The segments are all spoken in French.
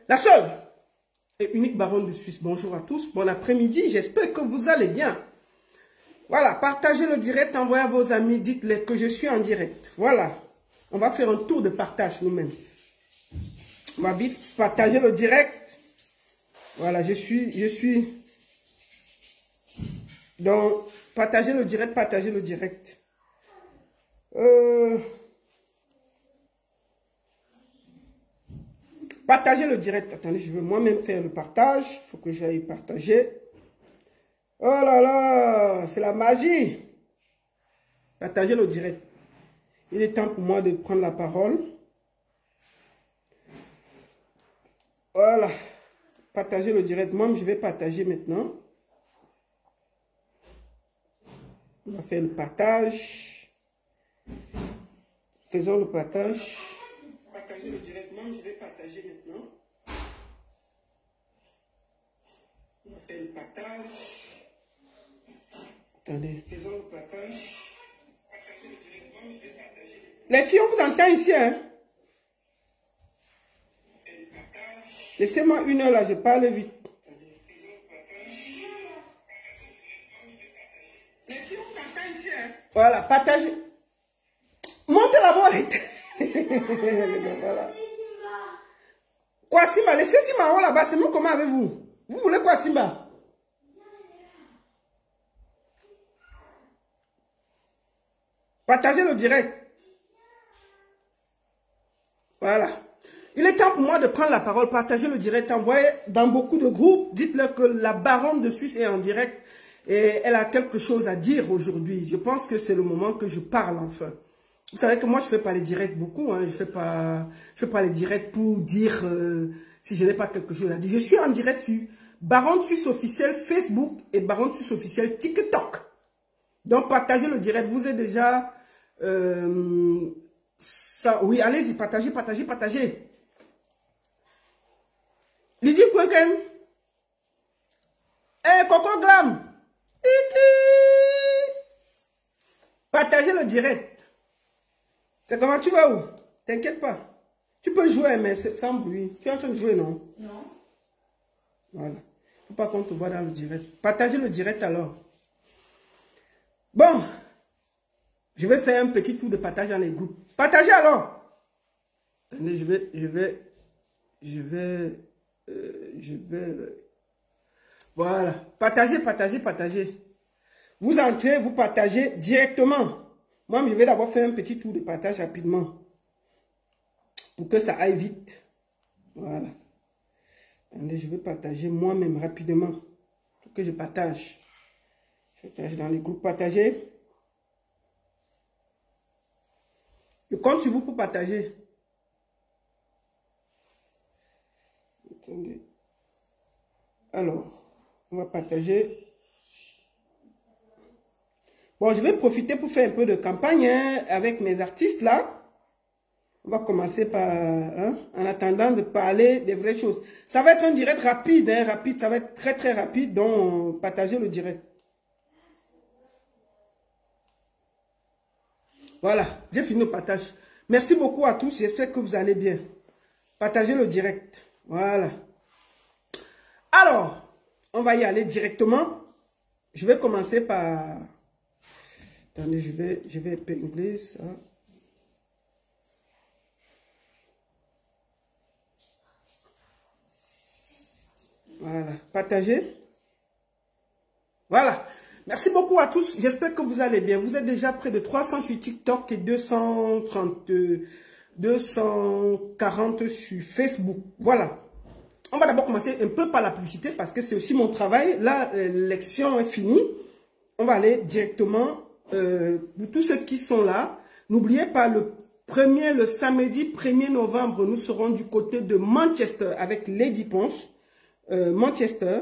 La seule et unique baronne de Suisse. Bonjour à tous, bon après-midi, j'espère que vous allez bien. Voilà, partagez le direct, envoyez à vos amis, dites-les que je suis en direct. Voilà, on va faire un tour de partage nous-mêmes. On va vite partager le direct. Voilà, je suis... Donc, partagez le direct, partagez le direct. Partagez le direct. Attendez, je veux moi-même faire le partage. Il faut que j'aille partager. Oh là là, c'est la magie. Partagez le direct. Il est temps pour moi de prendre la parole. Voilà. Partagez le direct. Moi, je vais partager maintenant. On va faire le partage. Faisons le partage. Partagez le direct. Moi, je vais partager maintenant. On va faire le partage. Attendez. Faisons le partage. Partagez le direct. Moi, je vais partager. Les filles, on vous entend ici, hein? Laissez-moi une heure là, je parle vite. Les filles, on vous entend ici, hein? Voilà, partagez. Montez la boîte. Voilà. Quoi, Simba? Laissez Simba en là-bas, c'est nous comment avec vous? Vous voulez quoi, Simba? Partagez le direct. Voilà. Il est temps pour moi de prendre la parole, partager le direct, envoyer dans beaucoup de groupes. Dites-leur que la baronne de Suisse est en direct et elle a quelque chose à dire aujourd'hui. Je pense que c'est le moment que je parle enfin. Vous savez que moi, je ne fais pas les directs beaucoup. Hein. Je fais pas les directs pour dire si je n'ai pas quelque chose à dire. Je suis en direct sur Baronne Suisse officielle Facebook et Baronne Suisse officielle TikTok. Donc, partagez le direct. Vous êtes déjà... ça, oui, allez-y, partagez, partagez, partagez. Lydie Kwenken. Eh, Coco Glam. Partagez le direct. C'est comment tu vas où? T'inquiète pas. Tu peux jouer, mais sans bruit. Tu es en train de jouer, non? Non. Voilà. Faut pas qu'on te voit dans le direct. Partagez le direct alors. Bon. Je vais faire un petit tour de partage dans les groupes. Partagez alors. Attendez, je vais... Voilà. Partagez, partagez, partagez. Vous entrez, vous partagez directement. Moi, je vais d'abord faire un petit tour de partage rapidement. Pour que ça aille vite. Voilà. Attendez, je vais partager moi-même rapidement. Pour que je partage. Je partage dans les groupes partagés. Je compte sur vous pour partager. Attendez. Alors, on va partager. Bon, je vais profiter pour faire un peu de campagne hein, avec mes artistes là. On va commencer par, hein, en attendant de parler des vraies choses. Ça va être un direct rapide, hein, rapide. Ça va être très très rapide, donc partagez le direct. Voilà, j'ai fini le partage. Merci beaucoup à tous, j'espère que vous allez bien. Partagez le direct. Voilà. Alors, on va y aller directement. Je vais commencer par... Attendez, je vais épingler ça. Voilà, partagez. Voilà. Merci beaucoup à tous. J'espère que vous allez bien. Vous êtes déjà près de 300 sur TikTok et 240 sur Facebook. Voilà. On va d'abord commencer un peu par la publicité parce que c'est aussi mon travail. Là, l'élection est finie. On va aller directement pour tous ceux qui sont là. N'oubliez pas le samedi 1er novembre, nous serons du côté de Manchester avec Lady Ponce. Manchester,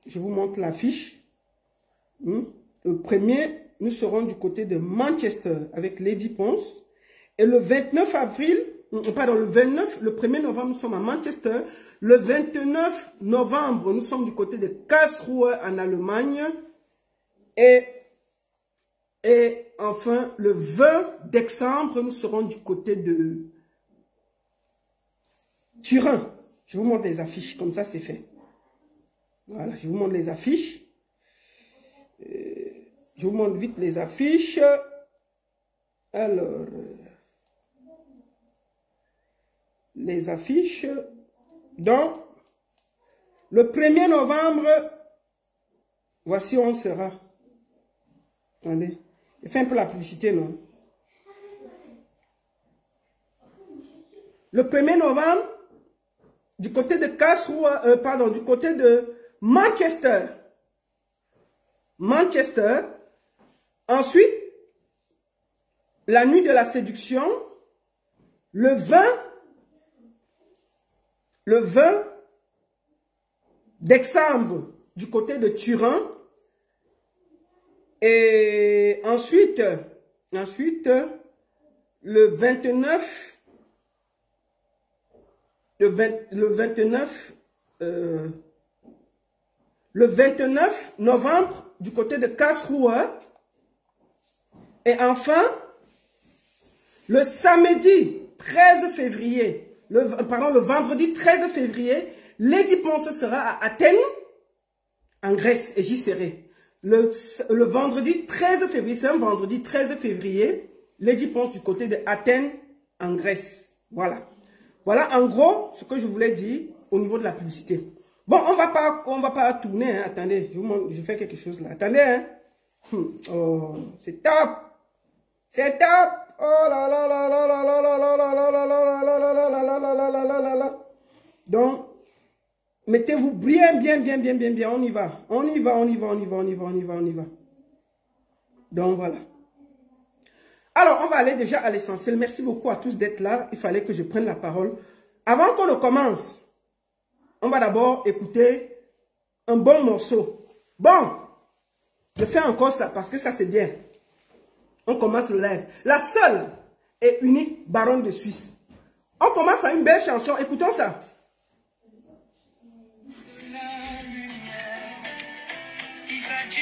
je vous montre l'affiche. Le 1er, nous serons du côté de Manchester avec Lady Ponce. Et le 29 avril, pardon, le 1er novembre, nous sommes à Manchester. Le 29 novembre, nous sommes du côté de Karlsruhe en Allemagne. Et enfin, le 20 décembre, nous serons du côté de Turin. Je vous montre les affiches, comme ça c'est fait. Voilà, je vous montre les affiches. Je vous montre vite les affiches. Alors, les affiches. Donc, le 1er novembre, voici où on sera. Attendez, je fais un peu la publicité, non? Le 1er novembre, du côté de Karlsruhe, du côté de Manchester. Ensuite, la nuit de la séduction, le 20 décembre, du côté de Turin. Et ensuite, le 29 novembre, du côté de Karlsruhe. Et enfin, le samedi 13 février, le vendredi 13 février, Lady Ponce sera à Athènes, en Grèce, et j'y serai. Le vendredi 13 février, c'est un vendredi 13 février, Lady Ponce du côté de Athènes, en Grèce. Voilà. Voilà en gros ce que je voulais dire au niveau de la publicité. Bon, on va pas tourner, hein. Attendez, je fais quelque chose là. Attendez, hein. Oh, c'est top. C'est top. Oh là là là là là là là là là là là là là. Donc, mettez-vous bien. On y va. On y va. Donc, voilà. Alors, on va aller déjà à l'essentiel. Merci beaucoup à tous d'être là. Il fallait que je prenne la parole. Avant qu'on ne commence, on va d'abord écouter un bon morceau. Bon, je fais encore ça parce que ça c'est bien. On commence le live. La seule et unique baronne de Suisse. On commence par une belle chanson. Écoutons ça.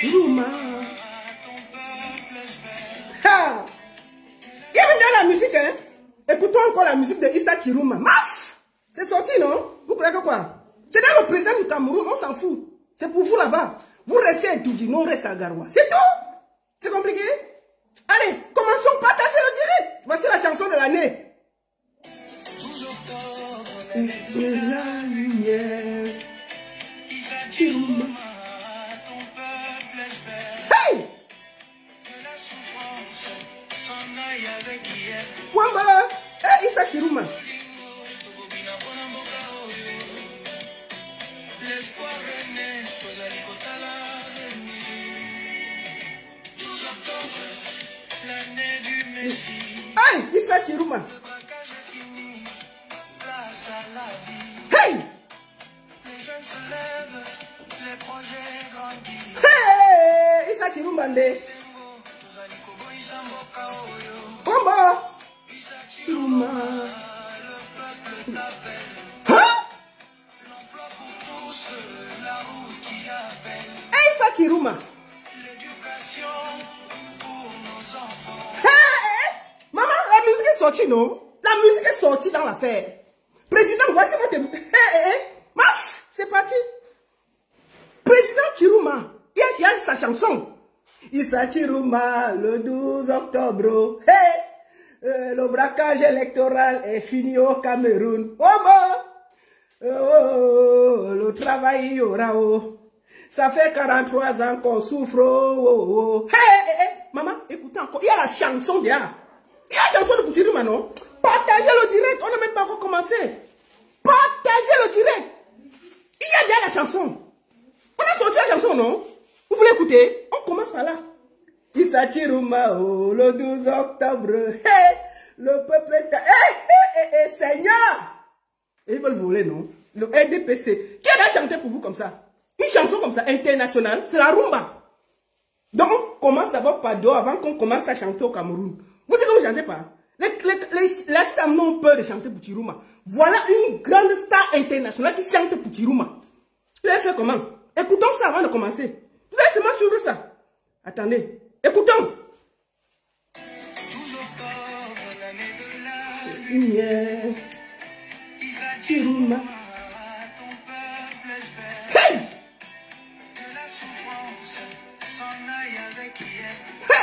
Rouma. Ha! Il y a même dans la musique, hein? Écoutons encore la musique de Issa Chiruma. Maf! C'est sorti, non? Vous croyez que quoi? C'est dans le président du Cameroun, on s'en fout. C'est pour vous là-bas. Vous restez à Toudji, non, on reste à Garoua. C'est tout? C'est compliqué? Allez, commençons, partagez le direct. Voici la chanson de l'année. C'est la lumière. Chiruma. Hey! Wamba! Hey, Issa Chiruma. Hey, Issa Chiruma. Hey! Hey, Issa Chiruma. Wamba! Chiruma. Hein? Hey, Issa Chiruma. Maman, la musique est sortie, non? La musique est sortie dans l'affaire. Président, voici votre... Marche, c'est parti. Président Chiruma, il y a sa chanson. Issa Chiruma, le 12 octobre. Hey, le braquage électoral est fini au Cameroun. Le travail y aura. Ça fait 43 ans qu'on souffre. Hey, maman, écoutez encore. Il y a la chanson derrière. Il y a la chanson de Chiruma, non? Partagez le direct. On n'a même pas encore commencé. Partagez le direct. Il y a derrière la chanson. On a sorti la chanson, non? Vous voulez écouter? On commence par là. Issa Chiruma, le 12 octobre. Hey, le peuple est... Seigneur! Et ils veulent voler, non? Le RDPC. Qui a chanté pour vous comme ça? Une chanson comme ça, internationale, c'est la rumba. Donc, on commence d'abord par dos avant qu'on commence à chanter au Cameroun. Vous dites que vous ne chantez pas. Les artistes ont peur de chanter pour Chiruma. Voilà une grande star internationale qui chante pour Chiruma. Vous avez fait comment? Écoutons ça avant de commencer. Vous allez seulement suivre ça. Attendez, écoutons. Chiruma.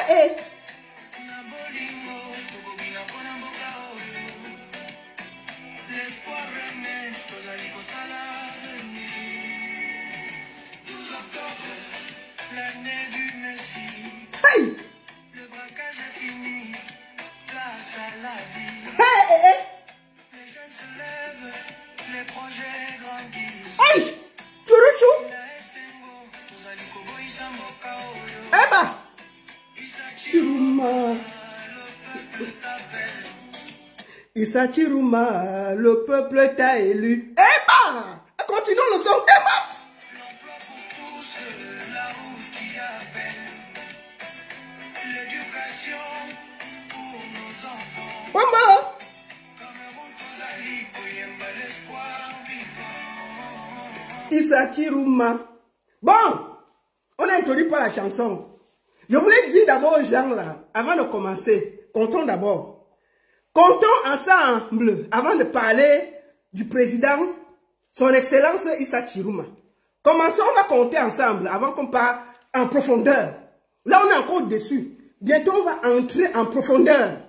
Eh. Hey. Le braquage est fini, place à la vie. Hey. Les jeunes se lèvent, les projets grandissent. Hey. Churuchu. Eh bah. Chiruma. Issa Chiruma, le peuple t'a élu. Eh bah. Continuons le son. Eh bah. Maman. Issa Chiruma. Bon, on n'introduit pas la chanson. Je voulais dire d'abord aux gens là, avant de commencer, comptons d'abord. Comptons ensemble, avant de parler du président, son excellence Issa Chiruma. Commençons, on va compter ensemble, avant qu'on parte en profondeur. Là, on est encore dessus. Bientôt, on va entrer en profondeur.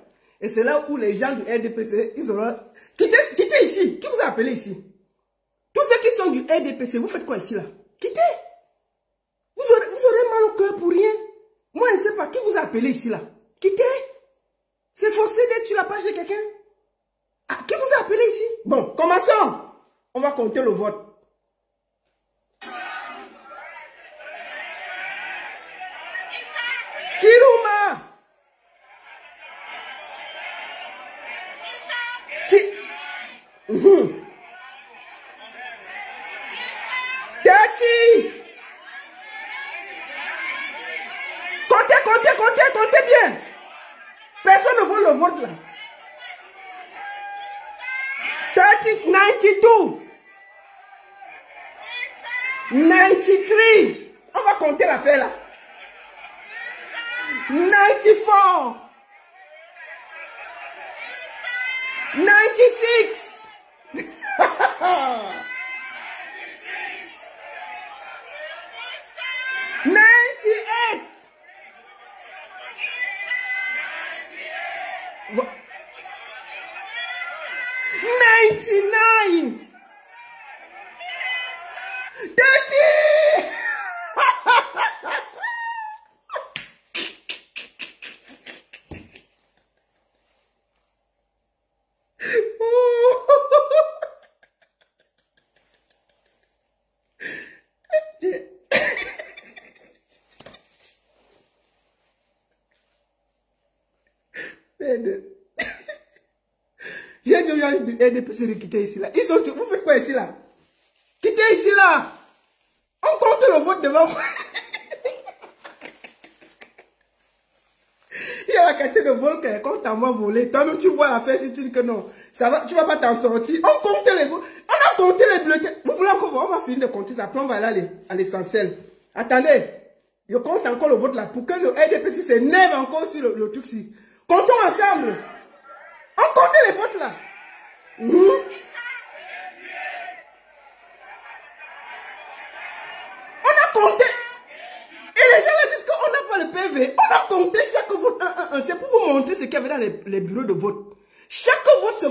Et c'est là où les gens du RDPC, ils auront... Quittez ici. Qui vous a appelé ici? Tous ceux qui sont du RDPC, vous faites quoi ici là? Quittez. Vous aurez mal au cœur pour rien. Moi, je ne sais pas qui vous a appelé ici là. Quittez. C'est forcé d'être sur la page de quelqu'un. Ah, qui vous a appelé ici? Bon, commençons. On va compter le vote. Chiruma. Tati. Comptez bien. Personne ne veut le vote là. 30, 92. 93. On va compter l'affaire là. 94. 96. 98. 99. 30. J'ai dit aux gens du RDPC de quitter ici là. Ils sont... Vous faites quoi ici là? Quittez ici là. On compte le vote devant vous. Il y a la quantité de vol qu'on t'envoie voler. Toi-même tu vois l'affaire si tu dis que non. Ça va, tu vas pas t'en sortir. On compte les votes. On a compté les bulletins. Vous voulez encore voir? On va finir de compter ça. Après on va aller à l'essentiel. Attendez. Je compte encore le vote là. Pour que le RDPC s'énerve encore sur le truc-ci. Comptons ensemble. On compte les votes là. On a compté. Et les gens là disent qu'on n'a pas le PV. On a compté chaque vote. C'est pour vous montrer ce qu'il y avait dans les bureaux de vote. Chaque vote.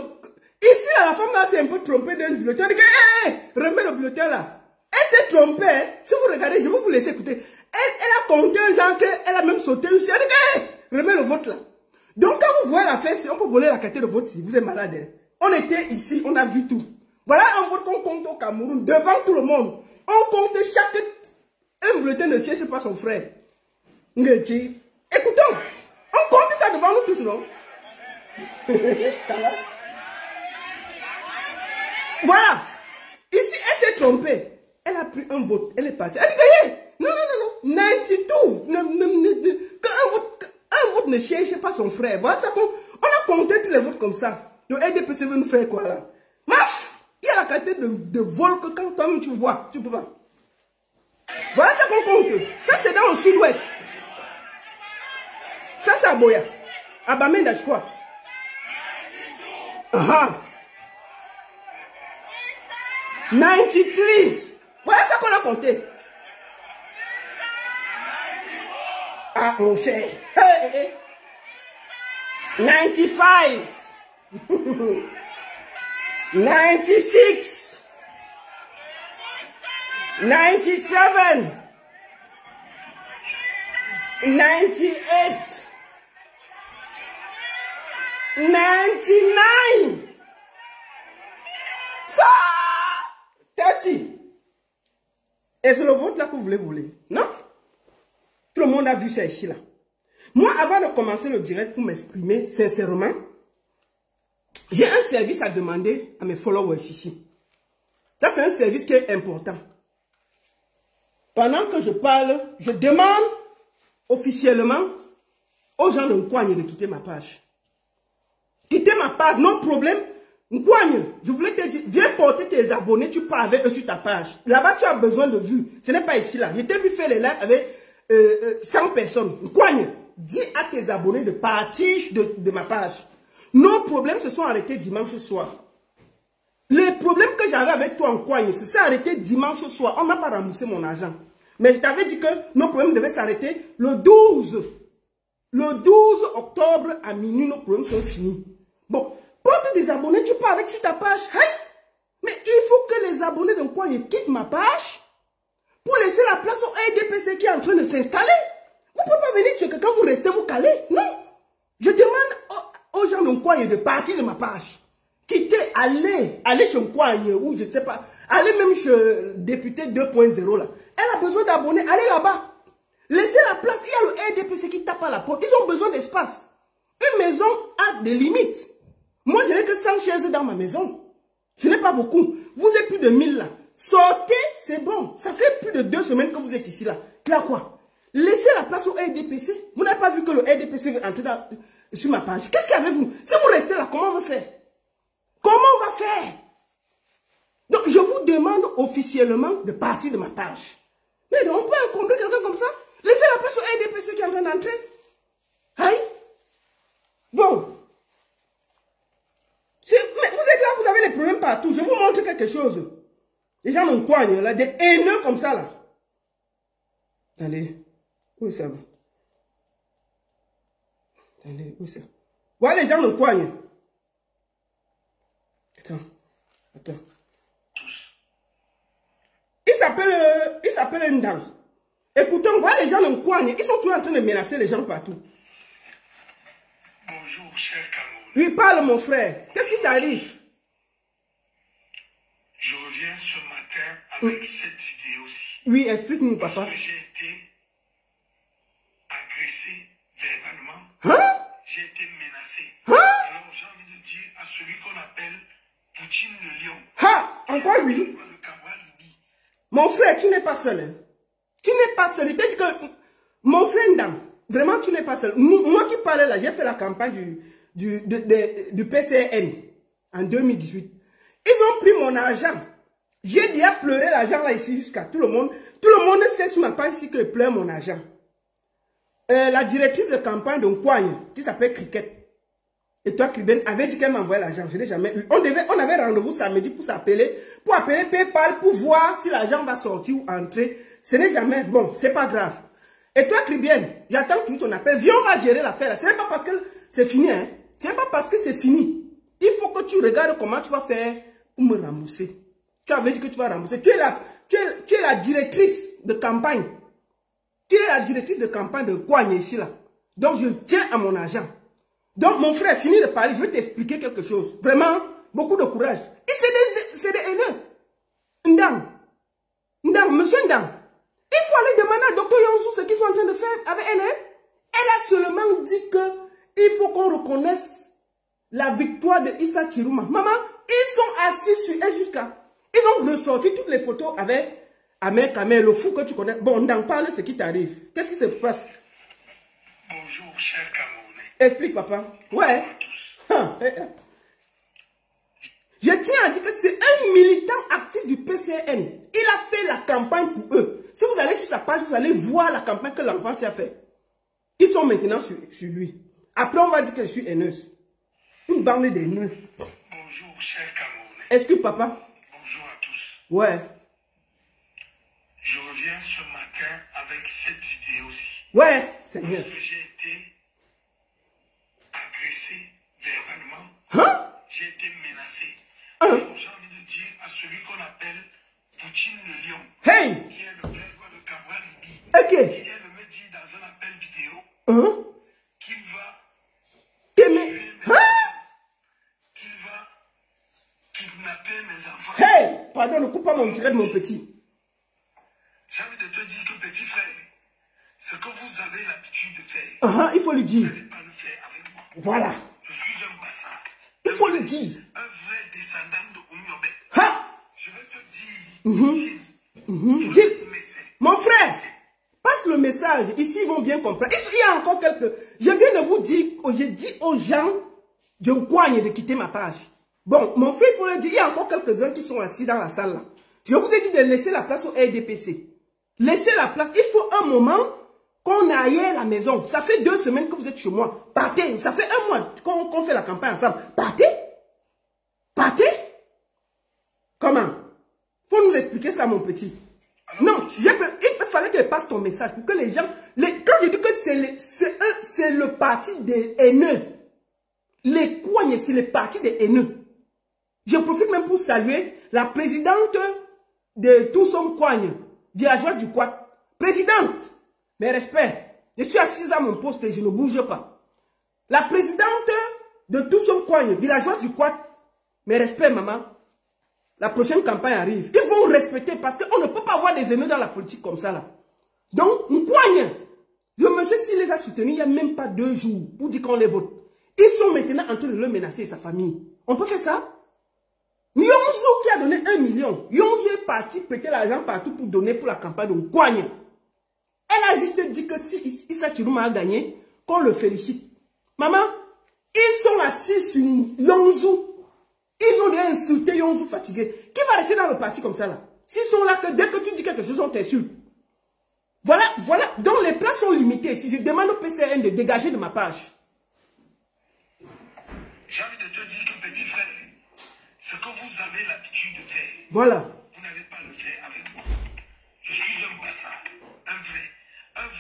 Ici là, la femme là s'est un peu trompée d'un bulletin. Elle dit que, remets le bulletin là. Elle s'est trompée. Hein. Si vous regardez, je vais vous laisser écouter. Elle a compté un genre qu'elle a même sauté une chaise. Elle dit que, remets le vote là. Donc, quand vous voyez l'affaire, on peut voler la quantité de vote si vous êtes malade. Hein. On était ici, on a vu tout. Voilà un vote qu'on compte au Cameroun, devant tout le monde. On compte un bulletin ne cherche pas son frère. Écoutons, on compte ça devant nous tous, non? Ça va? Voilà. Ici, elle s'est trompée. Elle a pris un vote, elle est partie. Elle dit, hey, non. 92. Un vote ne cherche pas son frère. Voilà ça qu'on a compté tous les votes comme ça. Le RDPC veut nous faire quoi là? Maf! Il y a la quantité de vol que quand toi-même tu vois, tu peux pas. Voilà ça qu'on compte. Ça c'est dans le sud-ouest. Ça c'est à Boya. À Bamenda, je crois. Aha. 93. Voilà ça qu'on a compté. Ah, mon cher. Hey. 95. 96. 97. 98. 99. 30. Et c'est le vote là que vous voulez. Non? Tout le monde a vu ça ici là. Moi, avant de commencer le direct pour m'exprimer sincèrement, j'ai un service à demander à mes followers ici. Ça, c'est un service qui est important. Pendant que je parle, je demande officiellement aux gens de Nkwagne de quitter ma page. Quitter ma page, non problème. Nkwagne, je voulais te dire, viens porter tes abonnés, tu parles avec eux sur ta page. Là-bas, tu as besoin de vues. Ce n'est pas ici là. Je t'ai vu faire les lives avec 100 personnes. Nkwagne, dis à tes abonnés de partir de ma page. Nos problèmes se sont arrêtés dimanche soir. Les problèmes que j'avais avec toi en Nkwagne, se sont arrêtés dimanche soir. On n'a pas remboursé mon argent. Mais je t'avais dit que nos problèmes devaient s'arrêter le 12. Le 12 octobre à minuit, nos problèmes sont finis. Bon, porte des abonnés, tu pars avec sur ta page. Hey! Mais il faut que les abonnés de Nkwagne quittent ma page pour laisser la place au RDPC qui est en train de s'installer. Vous ne pouvez pas venir chez quelqu'un, vous restez, vous calez. Non. Je demande aux gens de Nkwagne de partir de ma page. Quitter, aller chez Nkwagne, ou je ne sais pas, aller même chez le député 2.0 là. Elle a besoin d'abonnés, allez là-bas. Laissez la place, il y a le RDPC qui tape à la porte. Ils ont besoin d'espace. Une maison a des limites. Moi, je n'ai que 100 chaises dans ma maison. Je n'ai pas beaucoup. Vous êtes plus de 1000 là. Sortez, c'est bon. Ça fait plus de 2 semaines que vous êtes ici là. Il y a quoi? Laissez la place au RDPC. Vous n'avez pas vu que le RDPC veut entrer sur ma page. Qu'est-ce qu'il y a avec vous? Si vous restez là, comment on va faire? Comment on va faire? Donc, je vous demande officiellement de partir de ma page. Mais on peut encombrer quelqu'un comme ça? Laissez la place au RDPC qui est en train d'entrer. Aïe. Bon. Mais vous êtes là, vous avez les problèmes partout. Je vous montre quelque chose. Les gens me coignent là, des haineux comme ça là. Attendez. Où ça va? Attendez, où ça? Voilà, les gens me coignent. Attends. Il s'appelle Ndang. Écoutez, on voit les gens me coignent. Ils sont toujours en train de menacer les gens partout. Bonjour, cher Cameroun. Oui, parle mon frère. Qu'est-ce qui t'arrive? Je reviens ce matin avec cette vidéo-ci. Oui, explique-nous, papa. Parce que j'ai été agressé verbalement. Hein? J'ai été menacé. Hein? Alors j'ai envie de dire à celui qu'on appelle Poutine le lion. Ha! Encore lui? Le Cabral dit. Mon frère, tu n'es pas seul. Hein? Tu n'es pas seul. Il t'a dit que... Mon frère Ndam, vraiment, tu n'es pas seul. Moi qui parlais là, j'ai fait la campagne du PCN en 2018. Ils ont pris mon argent. J'ai déjà pleuré l'argent là ici jusqu'à tout le monde. Tout le monde sait sur ma page ici que je pleure mon argent. La directrice de campagne de Nkwagne, qui s'appelle Cricket, et toi, Kriben, avait dit qu'elle m'envoyait l'argent. Je n'ai jamais eu. On avait rendez-vous samedi pour s'appeler, pour appeler PayPal, pour voir si l'argent va sortir ou entrer. Ce n'est jamais. Bon, c'est pas grave. Et toi, Kriben, j'attends toujours ton appel. Viens, on va gérer l'affaire. Ce n'est pas parce que c'est fini, hein. Ce n'est pas parce que c'est fini. Il faut que tu regardes comment tu vas faire pour me rembourser. Tu avais dit que tu vas rembourser. Tu es la directrice de campagne. Tu es la directrice de campagne de Nkwagne ici, là. Donc, je tiens à mon argent. Donc, mon frère, fini de parler, je vais t'expliquer quelque chose. Vraiment, beaucoup de courage. Et c'est des haineux. Ndang, monsieur Ndang, il faut aller demander à Dr Yonzou ce qu'ils sont en train de faire avec elle. Hein? Elle a seulement dit que il faut qu'on reconnaisse la victoire de Issa Chiruma. Maman, ils sont assis sur elle jusqu'à... Ils ont ressorti toutes les photos avec Ahmed Kamel, le fou que tu connais. Bon, Ndang, parle ce qui t'arrive. Qu'est-ce qui se passe? Bonjour, cher Camerounais. Explique, papa. Ouais. Je tiens à dire que c'est un militant actif du PCN. Il a fait la campagne pour eux. Si vous allez sur sa page, vous allez voir la campagne que l'enfant s'est fait. Ils sont maintenant sur lui. Après, on va dire que je suis haineuse. Une bande d'haineux. Bonjour, cher Camerounais. Excuse, papa. Bonjour à tous. Ouais. Je reviens ce matin avec cette vidéo-ci. Ouais, Seigneur. Lorsque j'ai été agressé verbalement, Hein? j'ai été menacé. Hein? Alors j'ai envie de dire à celui qu'on appelle Poutine le lion, Hey! qui est le plein de Cabral Libi, Ok. qui vient de me dire dans un appel vidéo Hein? qu'il va Que me... Hein? qu'il va kidnapper mes enfants. Hey! Pardon, ne coupe pas mon direct, mon petit. J'ai envie de te dire que petit frère, ce que vous avez l'habitude de faire, Il faut lui vous dire. n'allez pas le faire avec moi. Voilà. Je suis un bâtard. Il faut lui dire. Un vrai descendant de Oumyobé. Ha! Je vais te dire, Dis, mon frère, passe le message. Ici, ils vont bien comprendre. Il y a encore quelques... Je viens de vous dire, j'ai dit aux gens de Nkwanye de quitter ma page. Bon, mon frère, il faut le dire, il y a encore quelques-uns qui sont assis dans la salle là. Je vous ai dit de laisser la place au RDPC. Laissez la place. Il faut un moment qu'on aille à la maison. Ça fait 2 semaines que vous êtes chez moi. Partez. Ça fait 1 mois qu'on fait la campagne ensemble. Partez. Partez. Comment? Faut nous expliquer ça, mon petit. Non, il fallait que je passe ton message pour que les gens... quand je dis que c'est le parti des haineux. Les Kwanye, c'est le parti des haineux. Je profite même pour saluer la présidente de Tousson Kwanye, villageoise du Quat. Présidente, mes respects. Je suis assise à mon poste et je ne bouge pas. La présidente de Tousson Kwanye, villageoise du Quat. Mes respects, maman. La prochaine campagne arrive. Ils vont respecter parce qu'on ne peut pas avoir des ennemis dans la politique comme ça là. Donc, Nkwanye, le monsieur s'il les a soutenus il n'y a même pas 2 jours pour dire qu'on les vote. Ils sont maintenant en train de le menacer et sa famille. On peut faire ça? Yonzu qui a donné 1 million. Yonzu est parti prêter l'argent partout pour donner pour la campagne de Nkwanye. Elle a juste dit que si Issa Chiruma a gagné, qu'on le félicite. Maman, ils sont assis sur Yonzu. Ils ont déjà insulté Yonzu fatigué. Qui va rester dans le parti comme ça là? S'ils sont là que dès que tu dis quelque chose, on t'insulte. Voilà. Donc les places sont limitées. Si je demande au PCN de dégager de ma page. J'ai envie de te dire que petit frère, ce que vous avez l'habitude de faire, Voilà. vous n'allez pas le faire avec moi. Je suis un bâtard, un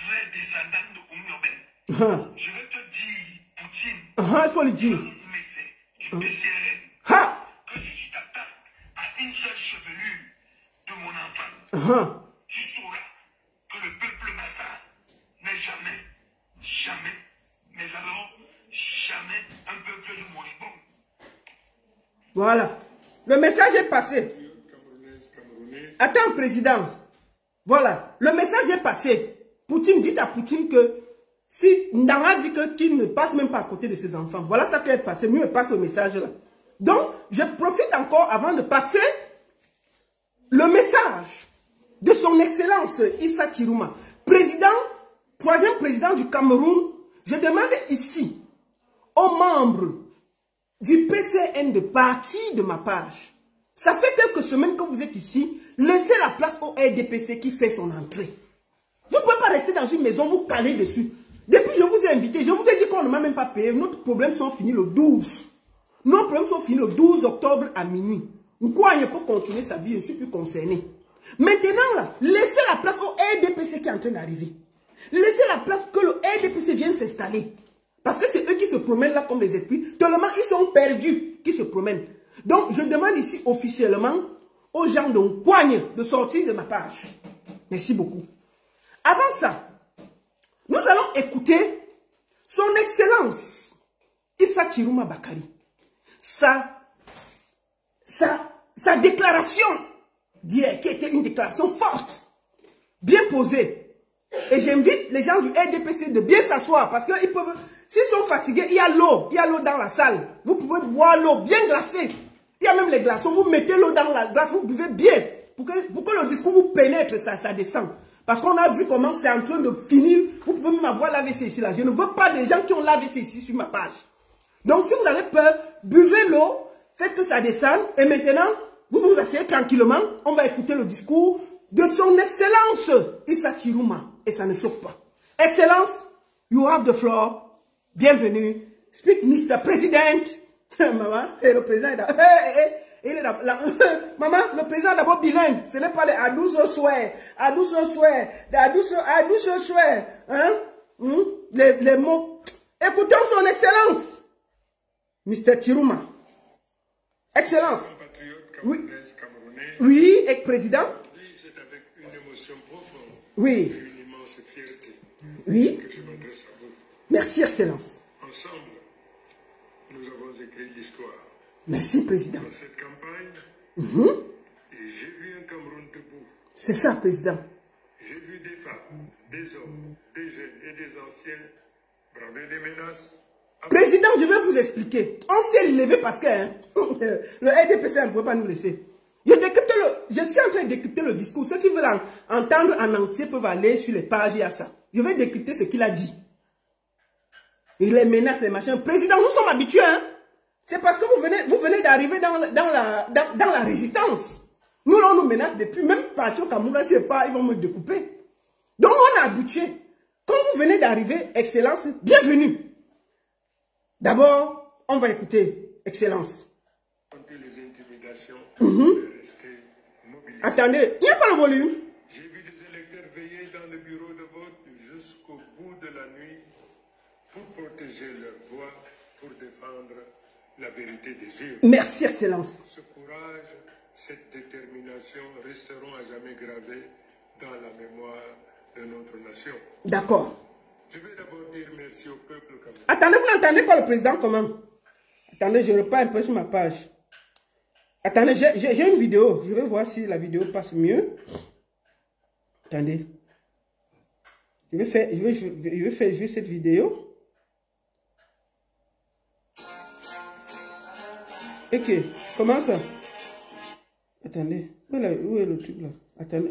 vrai descendant de Oumyobé. Je vais te dire, Poutine, Il faut le dire. du PCRN, que si tu t'attaques à une seule chevelure de mon enfant, tu sauras que le peuple Massa n'est jamais, mais alors jamais un peuple de moribond. Voilà. Le message est passé. Attends, président. Voilà. Le message est passé. Poutine, dites à Poutine que si Ndanga dit qu'il ne passe même pas à côté de ses enfants. Voilà ça qui est passé. Mieux passe le message là. Donc, je profite encore avant de passer le message de son excellence Issa Chiruma, président, 3e président du Cameroun. Je demande ici aux membres du PCN de partie de ma page. Ça fait quelques semaines que vous êtes ici. Laissez la place au RDPC qui fait son entrée. Vous ne pouvez pas rester dans une maison, vous caler dessus. Depuis, je vous ai invité, je vous ai dit qu'on ne m'a même pas payé. Nos problèmes sont finis le 12. Nos problèmes sont finis le 12 octobre à minuit. Nkwanye peut continuer sa vie, je ne suis plus concerné. Maintenant, là, laissez la place au RDPC qui est en train d'arriver. Laissez la place que le RDPC vienne s'installer. Parce que c'est eux qui se promènent là comme des esprits. Tellement ils sont perdus qui se promènent. Donc, je demande ici officiellement aux gens de Nkwanye de sortir de ma page. Merci beaucoup. Avant ça, nous allons écouter son excellence Issa Chiruma Bakari. Sa déclaration d'hier, qui était une déclaration forte, bien posée. Et j'invite les gens du RDPC de bien s'asseoir parce qu'ils peuvent, s'ils sont fatigués, il y a l'eau dans la salle. Vous pouvez boire l'eau bien glacée. Il y a même les glaçons, vous mettez l'eau dans la glace, vous buvez bien. Pour que le discours vous pénètre, ça descend. Parce qu'on a vu comment c'est en train de finir. Vous pouvez même avoir l'AVC ici là. Je ne veux pas des gens qui ont l'AVC ici sur ma page. Donc si vous avez peur, buvez l'eau, faites que ça descende. Et maintenant, vous vous asseyez tranquillement. On va écouter le discours de son excellence Issa Chiruma. Et ça ne chauffe pas. Excellence, you have the floor. Bienvenue. Speak Mr. President. Maman, et le président est là. Maman, le président est d'abord bilingue. Ce n'est pas les Adouce Souhait. Adouce Souhait. Hein? les mots. Écoutons son excellence. Mr. Chiruma. Excellence. Oui. Oui, et président. C'est avec une émotion profonde. Oui. Et une immense fierté. Oui. Que je m'adresse à vous. Merci, excellence. Ensemble, nous avons écrit l'histoire. Merci, président. Dans cette campagne, et j'ai vu un Cameroun debout. C'est ça, président. J'ai vu des femmes, des hommes, des jeunes et des anciens braver des menaces. Président, je vais vous expliquer. On s'est levé parce que le RDPC ne pouvait pas nous laisser. Je suis en train de décrypter le discours. Ceux qui veulent entendre en entier peuvent aller sur les pages, il y a ça. Je vais décrypter ce qu'il a dit. Et les menaces, les machins. Président, nous sommes habitués. Hein? C'est parce que vous venez d'arriver dans la résistance. Nous, là, on nous menace depuis. Même parti au Cameroun, je ne sais pas, ils vont me découper. Donc, on est habitués. Quand vous venez d'arriver, Excellence, bienvenue. D'abord, on va écouter, Excellence. Les intimidations, rester mobilisés. Attendez, il n'y a pas le volume. J'ai vu des électeurs veiller dans le bureau de vote jusqu'au bout de la nuit pour protéger leur voix, pour défendre la vérité des yeux. Merci, Excellence. Ce courage, cette détermination resteront à jamais gravés dans la mémoire de notre nation. D'accord. Je vais d'abord dire merci au peuple camerounais. Attendez, vous n'entendez pas le président quand même. Attendez, je repars un peu sur ma page. Attendez, j'ai une vidéo. Je vais voir si la vidéo passe mieux. Attendez. Je vais faire juste cette vidéo. Ok, comment ça? Attendez, où est le truc là? Attendez,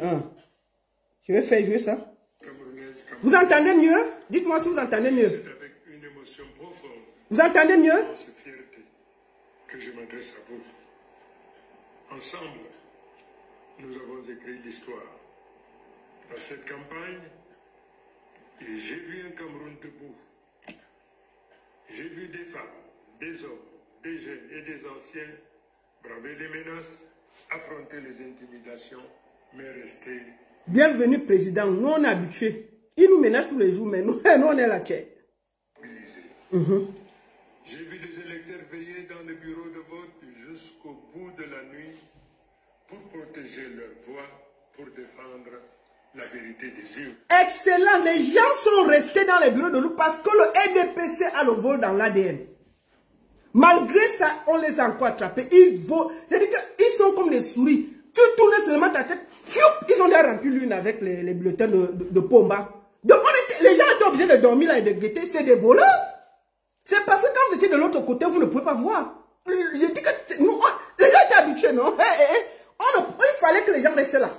je vais faire jouer ça. Vous entendez mieux? Dites-moi si vous entendez mieux. C'est avec une émotion profonde. Vous entendez mieux? C'est fierté que je m'adresse à vous. Ensemble, nous avons écrit l'histoire. Dans cette campagne, et j'ai vu un Cameroun debout. J'ai vu des femmes, des hommes, des jeunes et des anciens braver les menaces, affronter les intimidations, mais rester. Bienvenue, président. Nous, on est habitués. Ils nous menacent tous les jours, mais nous on est là. J'ai vu des électeurs veiller dans le bureau de vote jusqu'au bout de la nuit pour protéger leur voix, pour défendre la vérité des yeux. Excellent. Les gens sont restés dans les bureaux de nous parce que le RDPC a le vol dans l'ADN. Malgré ça, on les a encore attrapés. C'est-à-dire qu'ils sont comme des souris. Tu tournes seulement ta tête, ils ont déjà rempli l'une avec les bulletins de Pomba. Donc les gens étaient obligés de dormir là et de guetter. C'est des voleurs. C'est parce que quand vous étiez de l'autre côté, vous ne pouvez pas voir. Je dis que nous, les gens étaient habitués, non? Il fallait que les gens restent là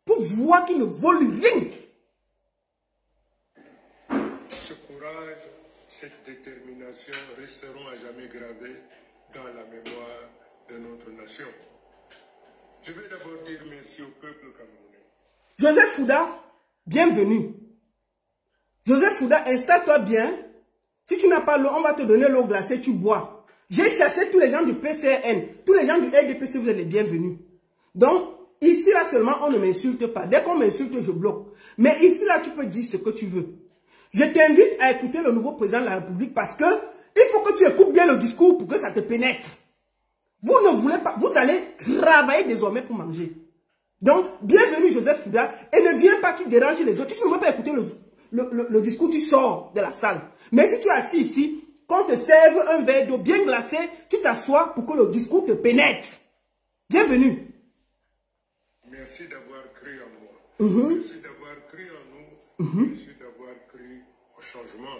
pour voir qu'ils ne volent rien. Ce courage, cette détermination resteront à jamais gravés dans la mémoire de notre nation. Je vais d'abord dire merci au peuple camerounais. Joseph Fouda, bienvenue. Joseph Fouda, installe-toi bien. Si tu n'as pas l'eau, on va te donner l'eau glacée, tu bois. J'ai chassé tous les gens du PCN, tous les gens du RDPC, vous êtes les bienvenus. Donc, ici là seulement, on ne m'insulte pas. Dès qu'on m'insulte, je bloque. Mais ici là, tu peux dire ce que tu veux. Je t'invite à écouter le nouveau président de la République parce que il faut que tu écoutes bien le discours pour que ça te pénètre. Vous ne voulez pas, vous allez travailler désormais pour manger. Donc, bienvenue Joseph Fouda et ne viens pas, tu déranges les autres. Si tu ne veux pas écouter le discours, tu sors de la salle. Mais si tu es assis ici, qu'on te serve un verre d'eau bien glacé, tu t'assois pour que le discours te pénètre. Bienvenue. Merci d'avoir cru en moi. Merci d'avoir cru en nous. Merci d'avoir cru au changement.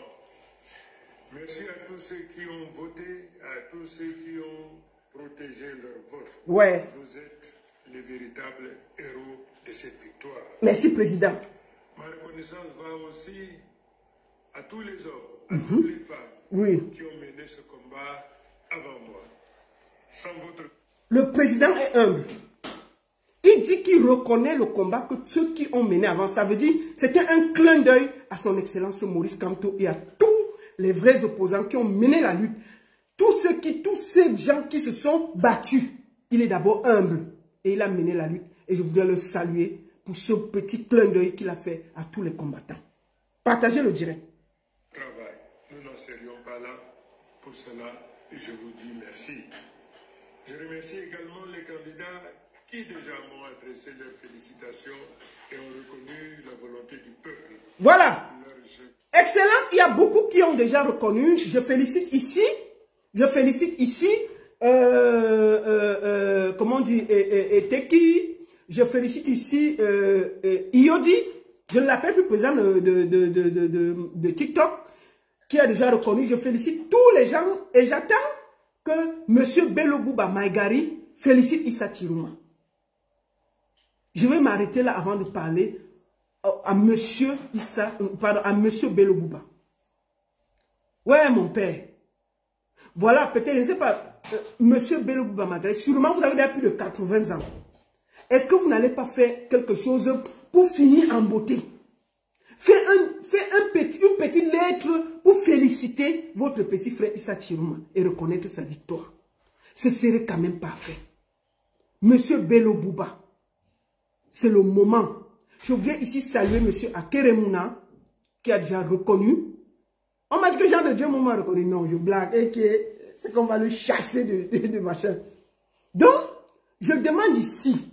Merci à tous ceux qui ont voté, à tous ceux qui ont protégé leur vote. Ouais. Vous êtes les véritables héros de cette victoire. Merci, président. Ma reconnaissance va aussi à tous les hommes, à toutes les femmes qui ont mené ce combat avant moi. Sans votre... Le président est humble. Il dit qu'il reconnaît le combat que ceux qui ont mené avant. Ça veut dire c'était un clin d'œil à son excellence Maurice Kamto et à tous les vrais opposants qui ont mené la lutte. Tous ces gens qui se sont battus. Il est d'abord humble et il a mené la lutte. Et je voudrais le saluer pour ce petit clin d'œil qu'il a fait à tous les combattants. Partagez le direct. serions pas là. Pour cela, je vous dis merci. Je remercie également les candidats qui déjà m'ont adressé leurs félicitations et ont reconnu la volonté du peuple. Voilà. Excellence, il y a beaucoup qui ont déjà reconnu. Je félicite ici, comment on dit, Teki, je félicite ici Iodi, je ne l'appelle plus président de TikTok, qui a déjà reconnu. Je félicite tous les gens et j'attends que M. Bello Bouba Maïgari félicite Issa Chirouma. Je vais m'arrêter là avant de parler à M. Bello Bouba. Ouais, mon père. Voilà, peut-être, je ne sais pas, M. Bello Bouba Maïgari, sûrement vous avez déjà plus de 80 ans. Est-ce que vous n'allez pas faire quelque chose pour finir en beauté? Faites une petite lettre pour féliciter votre petit frère Issa Chirouma et reconnaître sa victoire. Ce serait quand même parfait. Monsieur Bello Bouba, c'est le moment. Je viens ici saluer monsieur Akeremuna qui a déjà reconnu. On m'a dit que Jean de Dieu m'a reconnu. Non, je blague. Et que c'est qu'on va le chasser de machin. Donc, je demande ici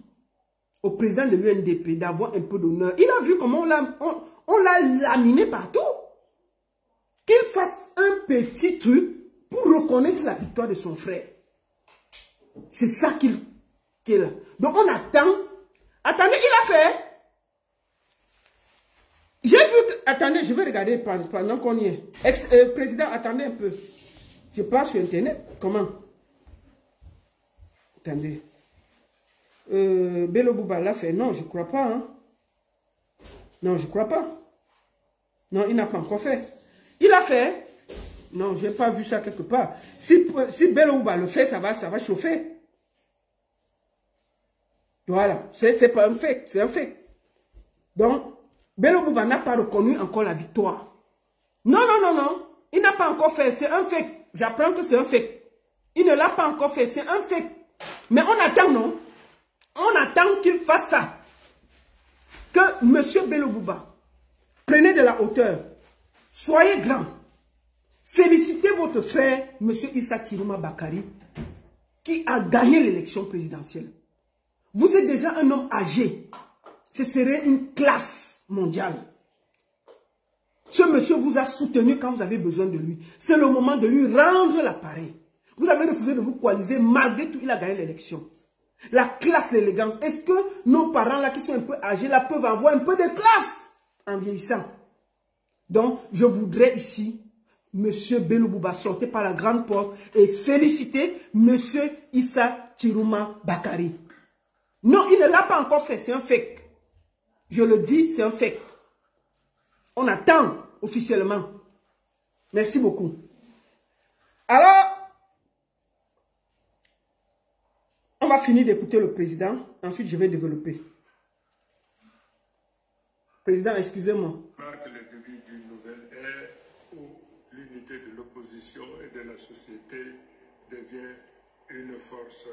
au président de l'UNDP d'avoir un peu d'honneur. Il a vu comment on l'a laminé partout. Qu'il fasse un petit truc pour reconnaître la victoire de son frère. C'est ça qu'il a. Donc on attend. Attendez, il a fait. J'ai vu que... Attendez, je vais regarder pendant qu'on y est. Président, attendez un peu. Je passe sur Internet. Comment? Attendez. Bello Bouba l'a fait. Non, je ne crois pas. Hein. Non, je ne crois pas. Non, il n'a pas encore fait. Il a fait. Non, je n'ai pas vu ça quelque part. Si Bello Bouba le fait, ça va chauffer. Voilà. C'est pas un fait. C'est un fait. Donc, Bello Bouba n'a pas reconnu encore la victoire. Non, non, non, non. Il n'a pas encore fait. C'est un fait. J'apprends que c'est un fait. Il ne l'a pas encore fait. C'est un fait. Mais on attend, non? On attend qu'il fasse ça. Que M. Bello Bouba, prenez de la hauteur. Soyez grand. Félicitez votre frère, M. Issa Chirouma Bakari, qui a gagné l'élection présidentielle. Vous êtes déjà un homme âgé. Ce serait une classe mondiale. Ce monsieur vous a soutenu quand vous avez besoin de lui. C'est le moment de lui rendre l'appareil. Vous avez refusé de vous coaliser. Malgré tout, il a gagné l'élection. La classe, l'élégance. Est-ce que nos parents là qui sont un peu âgés là peuvent avoir un peu de classe en vieillissant? Donc, je voudrais ici, monsieur Bello Bouba, sortir par la grande porte et féliciter monsieur Issa Chirouma Bakari. Non, il ne l'a pas encore fait, c'est un fake. Je le dis, c'est un fake. On attend officiellement. Merci beaucoup. Alors, on va finir d'écouter le président. Ensuite, je vais développer. Président, excusez-moi. Marque le début d'une nouvelle ère où l'unité de l'opposition et de la société devient une force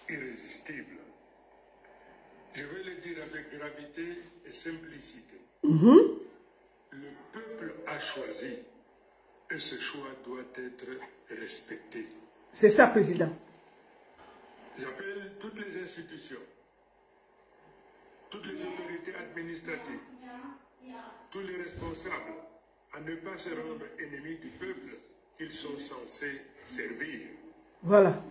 irrésistible. Je vais le dire avec gravité et simplicité. Le peuple a choisi et ce choix doit être respecté. C'est ça, président. J'appelle toutes les institutions, toutes les autorités administratives, tous les responsables à ne pas se rendre ennemis du peuple qu'ils sont censés servir. Voilà.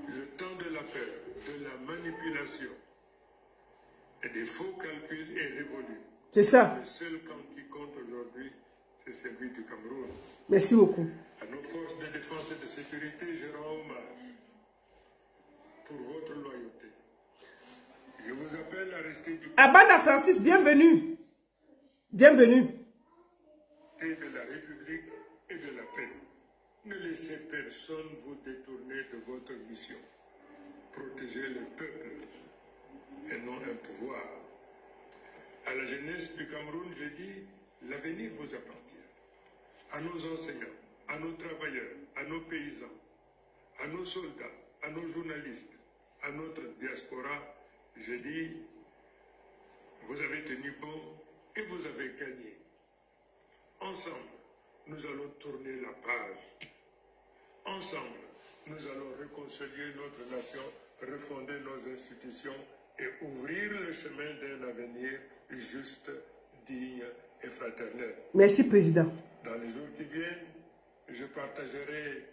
Le temps de la peur, de la manipulation et des faux calculs est révolu. C'est ça. Le seul camp qui compte aujourd'hui, c'est celui du Cameroun. Merci beaucoup. À nos forces de défense et de sécurité, je rends hommage pour votre loyauté. Je vous appelle à rester du côté Abana Francis, bienvenue. Bienvenue. de la République et de la paix. Ne laissez personne vous détourner de votre mission. Protégez le peuple et non un pouvoir. À la jeunesse du Cameroun, je dis, l'avenir vous appartient. À nos enseignants, à nos travailleurs, à nos paysans, à nos soldats, à nos journalistes, à notre diaspora, je dis, vous avez tenu bon et vous avez gagné. Ensemble, nous allons tourner la page. Ensemble, nous allons réconcilier notre nation, refonder nos institutions et ouvrir le chemin d'un avenir juste, digne et fraternel. Merci, Président. Dans les jours qui viennent, je partagerai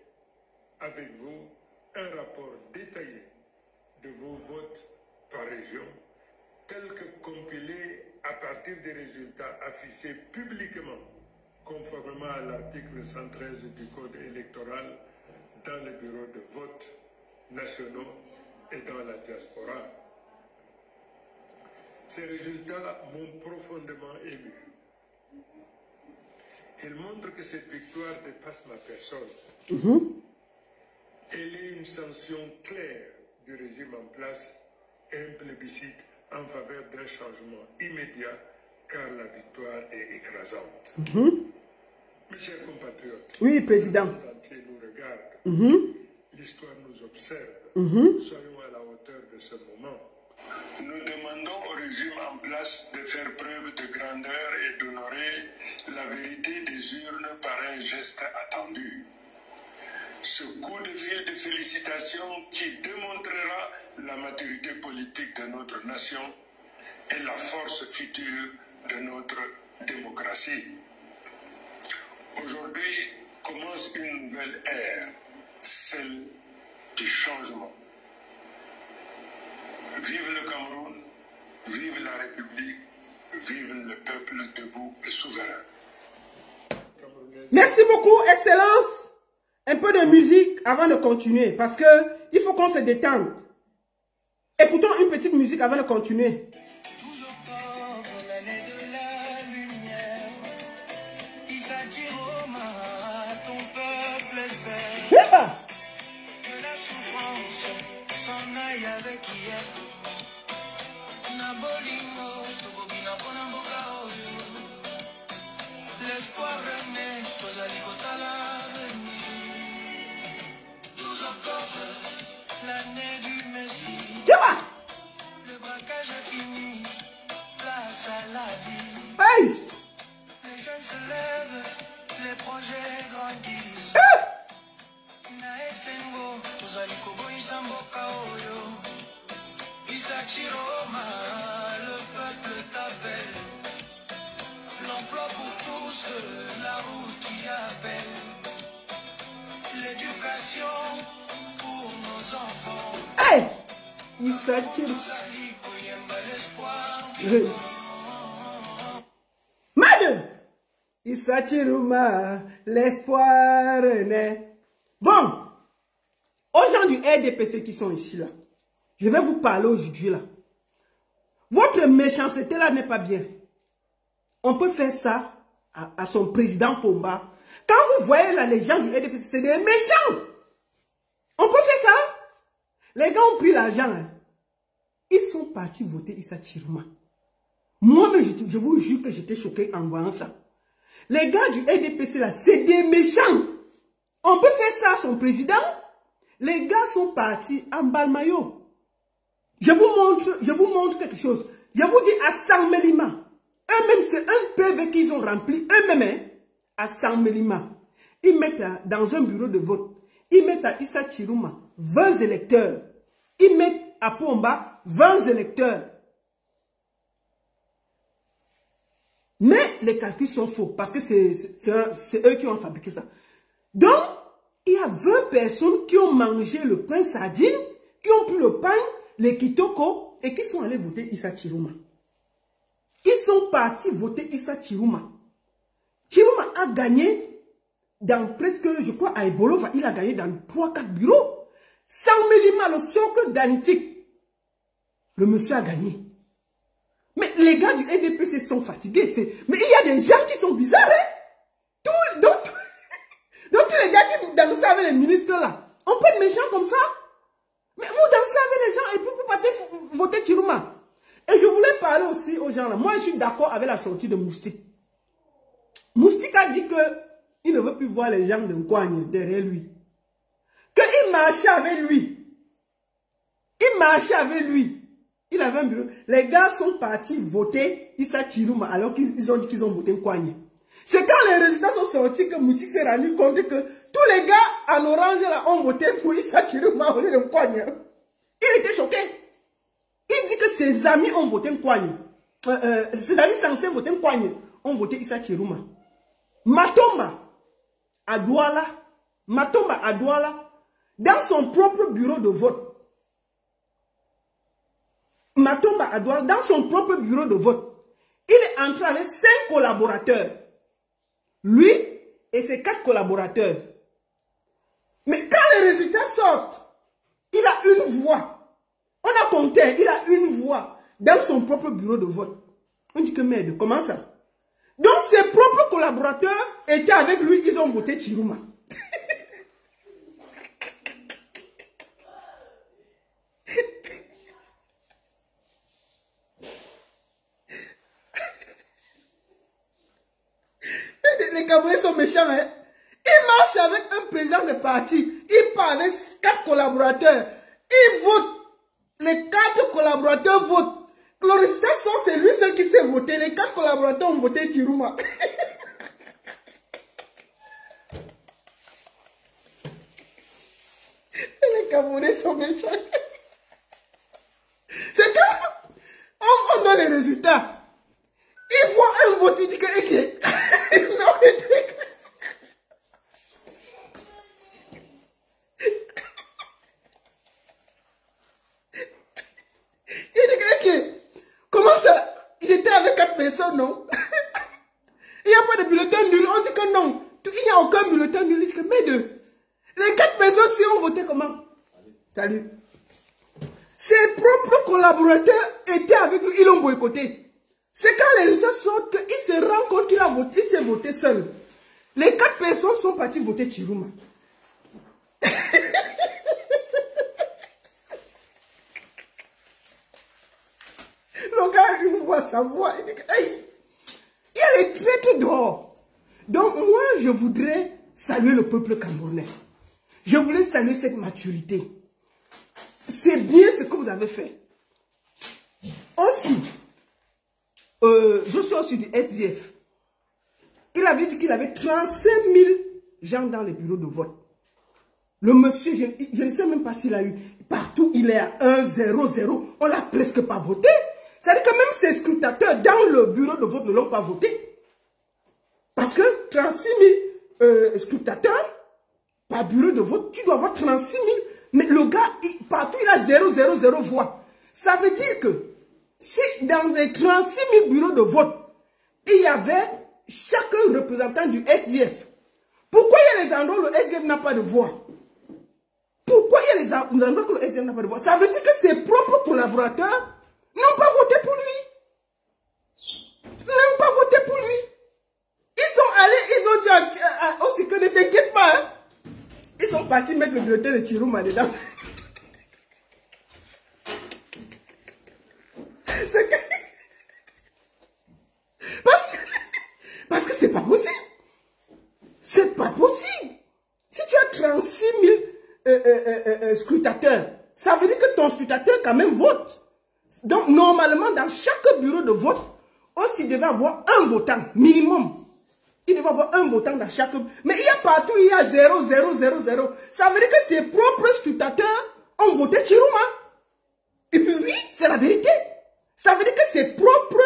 avec vous un rapport détaillé de vos votes par région, tel que compilé à partir des résultats affichés publiquement, conformément à l'article 113 du Code électoral, dans les bureaux de vote nationaux et dans la diaspora. Ces résultats m'ont profondément ému. Ils montrent que cette victoire dépasse ma personne. Elle est une sanction claire du régime en place et un plébiscite en faveur d'un changement immédiat, car la victoire est écrasante. Mes chers compatriotes, oui, Président. le monde entier nous regarde. L'histoire nous observe. Soyons à la hauteur de ce moment. Nous demandons au régime en place de faire preuve de grandeur et d'honorer la vérité des urnes par un geste attendu. Ce coup de fil de félicitations qui démontrera la maturité politique de notre nation et la force future de notre démocratie. Aujourd'hui commence une nouvelle ère, celle du changement. Vive le Cameroun, vive la République, vive le peuple debout et souverain. Merci beaucoup, Excellence. Un peu de musique avant de continuer, parce que il faut qu'on se détende. Écoutons une petite musique avant de continuer. L'espoir renaît, l'année du Messie. Le braquage est fini, place à la vie. Hey! Les jeunes se lèvent, les projets grandissent. Naesengo, Tozaliko Isamboka Oyo. Isachiroma, le peuple t'appelle. L'emploi pour tous, la route qui appelle. L'éducation pour nos enfants. Hey! Isachiroma. Mad! Isachiroma, l'espoir naît. Bon, aux gens du RDPC qui sont ici là, je vais vous parler aujourd'hui là. Votre méchanceté là n'est pas bien. On peut faire ça à son président Pomba. Quand vous voyez là les gens du RDPC, c'est des méchants. On peut faire ça. Les gars ont pris l'argent. Hein. Ils sont partis voter Issa Chiroma. Moi-même, je vous jure que j'étais choqué en voyant ça. Les gars du RDPC là, c'est des méchants. On peut faire ça à son président. Les gars sont partis en Balmayo. Je vous montre quelque chose. Je vous dis à Saint-Mélima. Eux-mêmes, c'est un PV qu'ils ont rempli. Eux-mêmes, hein, à Saint-Mélima. Ils mettent dans un bureau de vote. Ils mettent à Issa Chiroma 20 électeurs. Ils mettent à Pomba 20 électeurs. Mais les calculs sont faux. Parce que c'est eux qui ont fabriqué ça. Donc, il y a 20 personnes qui ont mangé le pain sardine, qui ont pris le pain, les kitoko, et qui sont allés voter Issa Chiroma. Ils sont partis voter Issa Chiroma. Chiroma a gagné dans presque, je crois, à Ebolova, il a gagné dans 3-4 bureaux. Saint-Mélima, le socle d'Anitique, le monsieur a gagné. Mais les gars du EDPC sont fatigués. Mais il y a des gens qui sont bizarres. Hein? Donc tous les gars qui dansent avec les ministres là, on peut être méchant comme ça. Mais vous dansez avec les gens et puis vous partez voter Chiroma. Et je voulais parler aussi aux gens là. Moi je suis d'accord avec la sortie de Moustique. Moustique a dit qu'il ne veut plus voir les gens de Nkwanye derrière lui. Qu'il marchait avec lui. Il marchait avec lui. Il avait un bureau. Les gars sont partis voter Issa Chiroma alors qu'ils ont dit qu'ils ont voté Nkwanye. C'est quand les résultats sont sortis que Moustique s'est rendu compte que tous les gars en orange là ont voté pour Issa Chiruma au lieu de Kouagne. Il était choqué. Il dit que ses amis ont voté Kouagne. Ses amis censés voter Kouagne ont voté Issa Chiruma. Matomba à Douala, dans son propre bureau de vote. Matomba à Douala, dans son propre bureau de vote. Il est entré avec 5 collaborateurs. Lui et ses 4 collaborateurs. Mais quand les résultats sortent, il a une voix. On a compté, il a une voix dans son propre bureau de vote. On dit que merde, comment ça? Donc ses propres collaborateurs étaient avec lui, ils ont voté Chiruma. Les Camerounais sont méchants, hein? Il marche avec un président de parti, il part avec 4 collaborateurs, il vote, les 4 collaborateurs votent. Le résultat sort, c'est lui seul qui s'est voté. Les 4 collaborateurs ont voté Chiruma. Les Camerounais sont méchants. C'est quand on donne les résultats. Il voit un vote, il dit que... Non, il dit que... Comment ça? Il était avec 4 personnes, non? Il n'y a pas de bulletin nul. On dit que non. Il n'y a aucun bulletin nul. Il dit que mais deux. Les 4 personnes, si on votait comment? Salut. Ses propres collaborateurs étaient avec lui. Ils l'ont boycotté. C'est quand les résultats sortent qu'il se rend compte qu'il a voté. Il s'est voté seul. Les 4 personnes sont parties voter Chiruma. Le gars, il voit sa voix. Il dit, hey, il y a les traîtres dehors. Donc, moi, je voudrais saluer le peuple camerounais. Je voulais saluer cette maturité. C'est bien ce que vous avez fait. Aussi, je suis aussi du SDF. Il avait dit qu'il avait 35 000 gens dans les bureaux de vote. Le monsieur, je ne sais même pas s'il a eu. Partout, il est à 1, 0, 0. On l'a presque pas voté. C'est-à-dire que même ces scrutateurs dans le bureau de vote ne l'ont pas voté. Parce que 36 000 scrutateurs par bureau de vote, tu dois avoir 36 000. Mais le gars, partout, il a 0, 0, 0 voix. Ça veut dire que si dans les 36 000 bureaux de vote, il y avait chaque représentant du SDF, pourquoi il y a les endroits où le SDF n'a pas de voix? Pourquoi il y a les endroits où le SDF n'a pas de voix? Ça veut dire que ses propres collaborateurs n'ont pas voté pour lui. N'ont pas voté pour lui. Ils sont allés, ils ont dit au Sika, ne t'inquiète pas. Hein. Ils sont partis mettre le bulletin de Chiruma dedans. Parce que c'est pas possible. C'est pas possible. Si tu as 36 000 scrutateurs, ça veut dire que ton scrutateur quand même vote. Donc normalement dans chaque bureau de vote, il devait avoir un votant minimum. Il devait avoir un votant dans chaque... Mais il y a partout, il y a 0, 0, 0, 0. Ça veut dire que ses propres scrutateurs ont voté Chiruma. Et puis oui, c'est la vérité. Ça veut dire que ses propres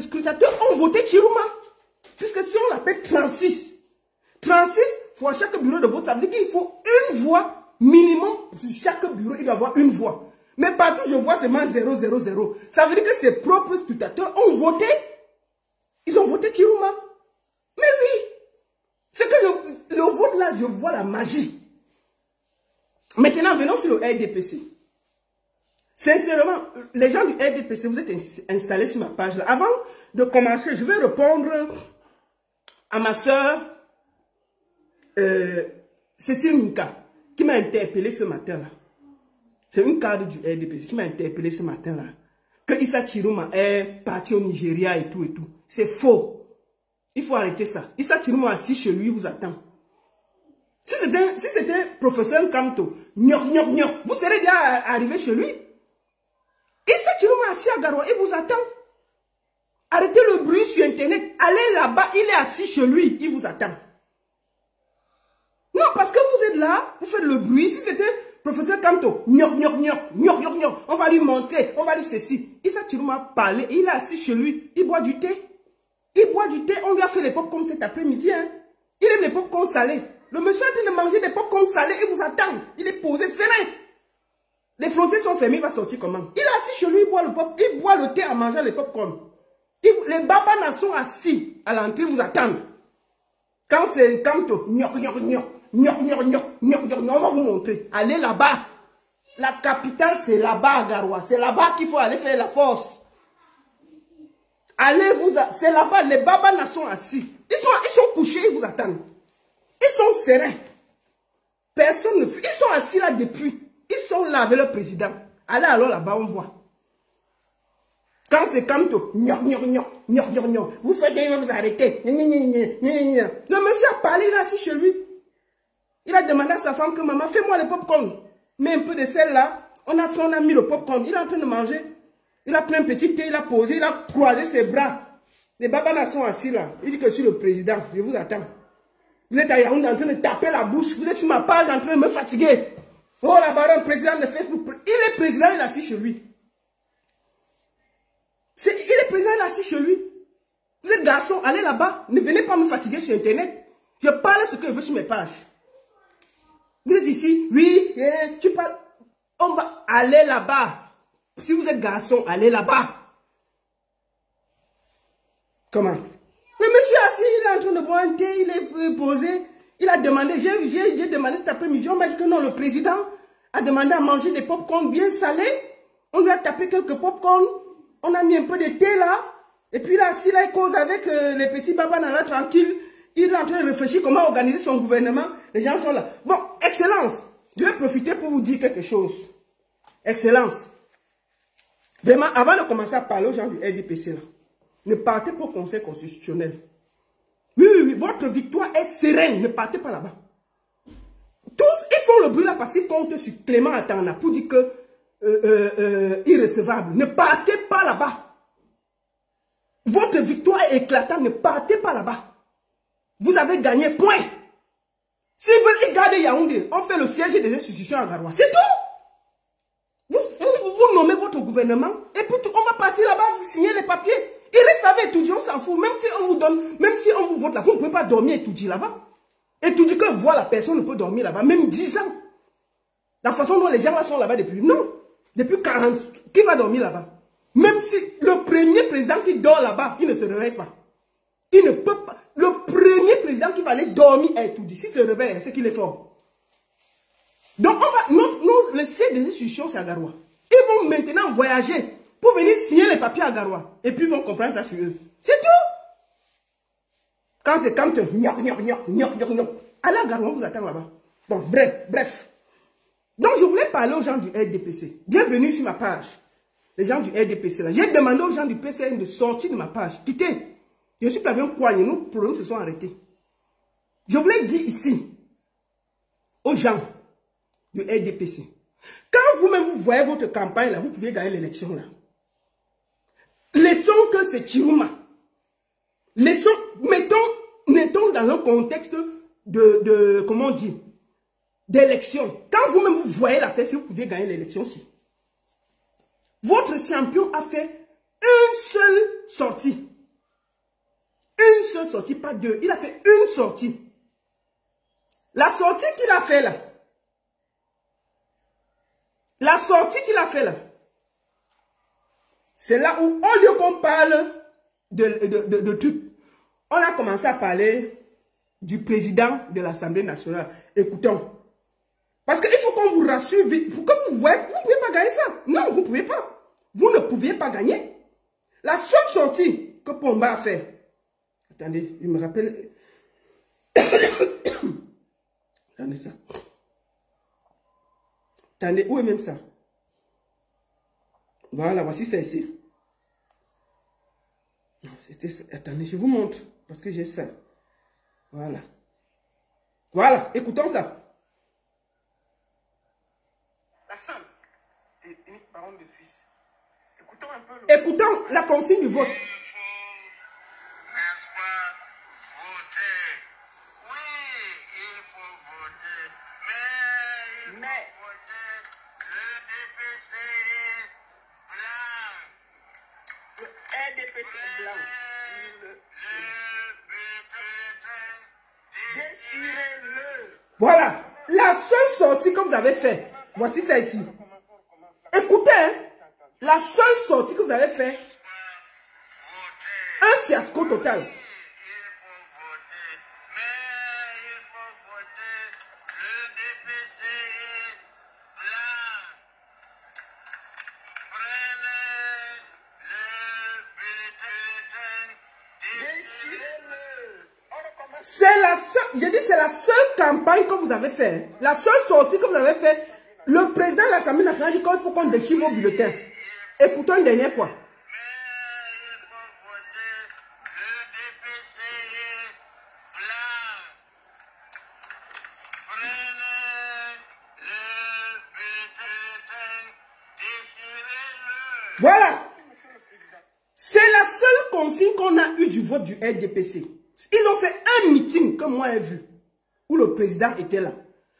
scrutateurs ont voté Chiruma. Puisque si on l'appelle 36, 36 pour chaque bureau de vote, ça veut dire qu'il faut une voix minimum sur chaque bureau, il doit avoir une voix. Mais partout, je vois seulement 0, 0, 0. Ça veut dire que ses propres scrutateurs ont voté. Ils ont voté Chiruma. Mais oui. C'est que le vote là, je vois la magie. Maintenant, venons sur le RDPC. Sincèrement, les gens du RDPC, vous êtes installés sur ma page là. Avant de commencer, je vais répondre à ma soeur Cécile Nika, qui m'a interpellé ce matin là. C'est une cadre du RDPC qui m'a interpellé ce matin là. Que Issa Chiruma est parti au Nigeria et tout et tout. C'est faux. Il faut arrêter ça. Issa Chiruma assis chez lui, vous attend. Si c'était professeur Kamto, vous serez déjà arrivé chez lui. Issa Chiruma assis à Garoua, il vous attend. Arrêtez le bruit sur Internet. Allez là-bas, il est assis chez lui, il vous attend. Non, parce que vous êtes là, vous faites le bruit. Si c'était professeur Kanto, on va lui montrer, on va lui ceci. Issa Chiruma a parlé, il est assis chez lui, il boit du thé. Il boit du thé, on lui a fait les pop-corn cet après-midi. Hein. Il aime les pop-corn salés. Le monsieur est en train de manger des pop-corn salés, il vous attend. Il est posé, serein. Les frontières sont fermées, il va sortir comment? Il est assis chez lui, il boit le thé en mangeant les pop-corn. Les babanas sont assis à l'entrée, vous attendent. Quand c'est un Kanto, on va vous montrer. Allez là-bas. La capitale, c'est là-bas, Garoua. C'est là-bas qu'il faut aller faire la force. Allez, c'est là-bas. Les babanas sont assis. Ils sont couchés, ils vous attendent. Ils sont sereins. Personne ne fuit. Ils sont assis là depuis. Ils sont là avec le président. Allez alors là-bas, on voit. Quand c'est Kanto, vous faites des vous arrêtez. Le monsieur a parlé, il est assis chez lui. Il a demandé à sa femme que maman, fais-moi le popcorn. Mets un peu de sel là. On a mis le popcorn. Il est en train de manger. Il a pris un petit thé, il a posé, il a croisé ses bras. Les babanas sont assis là. Il dit que je suis le président. Je vous attends. Vous êtes à Yaoundé en train de taper la bouche. Vous êtes sur ma page en train de me fatiguer. Oh la baronne, président de Facebook. Il est président, il est assis chez lui. Il est président, il est assis chez lui. Vous êtes garçon, allez là-bas. Ne venez pas me fatiguer sur Internet. Je parle ce que je veux sur mes pages. Vous êtes ici, oui, tu parles. On va aller là-bas. Si vous êtes garçon, allez là-bas. Comment? Le monsieur assis, il est en train de boire un thé, il est posé. Il a demandé, j'ai demandé cet après-midi, on m'a dit que non, le président a demandé à manger des pop-corn bien salés. On lui a tapé quelques pop-corn. On a mis un peu de thé là. Et puis là, assis là, il cause avec les petits babanas là, tranquille. Il est en train de réfléchir comment organiser son gouvernement. Les gens sont là. Bon, Excellence, je vais profiter pour vous dire quelque chose. Excellence. Vraiment, avant de commencer à parler aux gens du RDPC là, ne partez pas au Conseil constitutionnel. Oui, votre victoire est sereine. Ne partez pas là-bas. Tous, ils font le bruit là parce qu'ils comptent sur Clément Atana pour dire que irrecevable. Ne partez pas là-bas. Votre victoire est éclatante. Ne partez pas là-bas. Vous avez gagné, point. S'ils veulent y garder Yaoundé, on fait le siège des institutions à Garoua. C'est tout. Vous nommez votre gouvernement et puis on va partir là-bas signer les papiers. Il reste avec étudier, on s'en fout. Même si on vous donne, même si on vous vote là, vous ne pouvez pas dormir étudier là-bas. Étudier que voilà, personne ne peut dormir là-bas, même 10 ans. La façon dont les gens là sont là-bas depuis, non. Depuis 40, qui va dormir là-bas? Même si le premier président qui dort là-bas, il ne se réveille pas. Il ne peut pas. Le premier président qui va aller dormir à étudier, s'il se réveille, c'est qu'il est fort. Donc on va, le siège des institutions, c'est à Garoua. Ils vont maintenant voyager pour venir signer les papiers à Garoua. Et puis ils vont comprendre ça sur eux. C'est tout. Quand c'est quand allez à Garoua, on vous attend là-bas. Bon, bref. Donc je voulais parler aux gens du RDPC. Bienvenue sur ma page. Les gens du RDPC là. J'ai demandé aux gens du PCN de sortir de ma page. Quittez. Je suis pas venu poigner. Nos problèmes se sont arrêtés. Je voulais dire ici aux gens du RDPC. Quand vous-même vous voyez votre campagne là, vous pouvez gagner l'élection là. Laissons que c'est Chiruma. Mettons dans un contexte comment on dit, d'élection. Quand vous-même vous voyez la fête, vous pouvez gagner l'élection aussi. Votre champion a fait une seule sortie. Une seule sortie, pas deux. Il a fait une sortie. La sortie qu'il a fait là. C'est là où, au lieu qu'on parle de trucs, on a commencé à parler du président de l'Assemblée nationale. Écoutons. Parce qu'il faut qu'on vous rassure vite. Comme vous voyez, vous ne pouvez pas gagner ça. Non, vous ne pouvez pas. Vous ne pouviez pas gagner. La seule sortie que Pomba a fait. Attendez, je me rappelle. Attendez ça. Attendez, où est même ça? Voilà, voici ça ici. Attendez, je vous montre. Parce que j'ai ça. Voilà. Voilà, écoutons ça. La chambre est unique baronne de Suisse. Écoutons un peu Écoutons la consigne du vote. Voilà. La seule sortie que vous avez fait, voici ça ici. Écoutez, hein, la seule sortie que vous avez fait, un fiasco total. C'est la seule, j'ai dit c'est la seule campagne que vous avez fait, la seule sortie que vous avez fait. Le président de l'Assemblée nationale dit qu'il faut qu'on déchire vos bulletins. Écoutons une dernière fois. Voilà. C'est la seule consigne qu'on a eue du vote du RDPC. Ils ont fait un meeting que moi j'ai vu, où le président était là.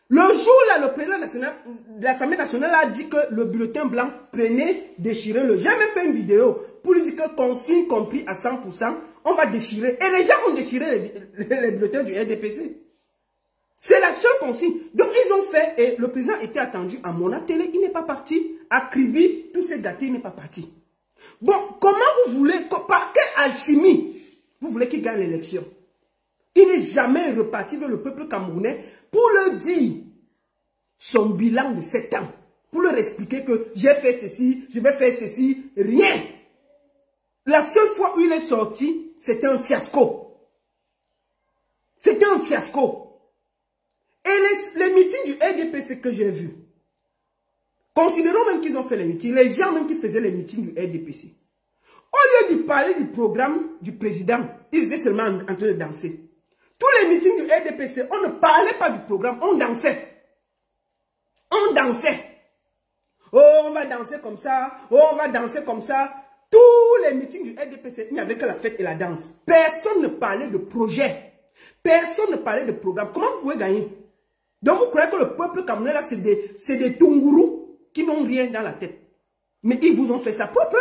Le jour-là, le président de l'Assemblée nationale a dit que le bulletin blanc, prenez, déchirez-le. J'ai même fait une vidéo pour lui dire que consigne compris à 100%, on va déchirer. Et les gens ont déchiré les bulletins du RDPC. C'est la seule consigne. Donc ils ont fait, et le président était attendu à Mona Télé, il n'est pas parti. À Kribi, tous ces gâtés, il n'est pas parti. Bon, comment vous voulez, par quelle alchimie vous voulez qu'il gagne l'élection? Il n'est jamais reparti vers le peuple camerounais pour leur dire son bilan de 7 ans. Pour leur expliquer que j'ai fait ceci, je vais faire ceci, rien. La seule fois où il est sorti, c'était un fiasco. C'était un fiasco. Et les meetings du RDPC que j'ai vus, considérons même qu'ils ont fait les meetings, les gens même qui faisaient les meetings du RDPC, au lieu de parler du programme du président, ils étaient seulement en train de danser. Tous les meetings du RDPC, on ne parlait pas du programme, on dansait. On dansait. Oh, on va danser comme ça. Oh, on va danser comme ça. Tous les meetings du RDPC, il n'y avait que la fête et la danse. Personne ne parlait de projet. Personne ne parlait de programme. Comment vous pouvez gagner? Donc vous croyez que le peuple camerounais là, c'est des tungourous qui n'ont rien dans la tête. Mais ils vous ont fait ça propre.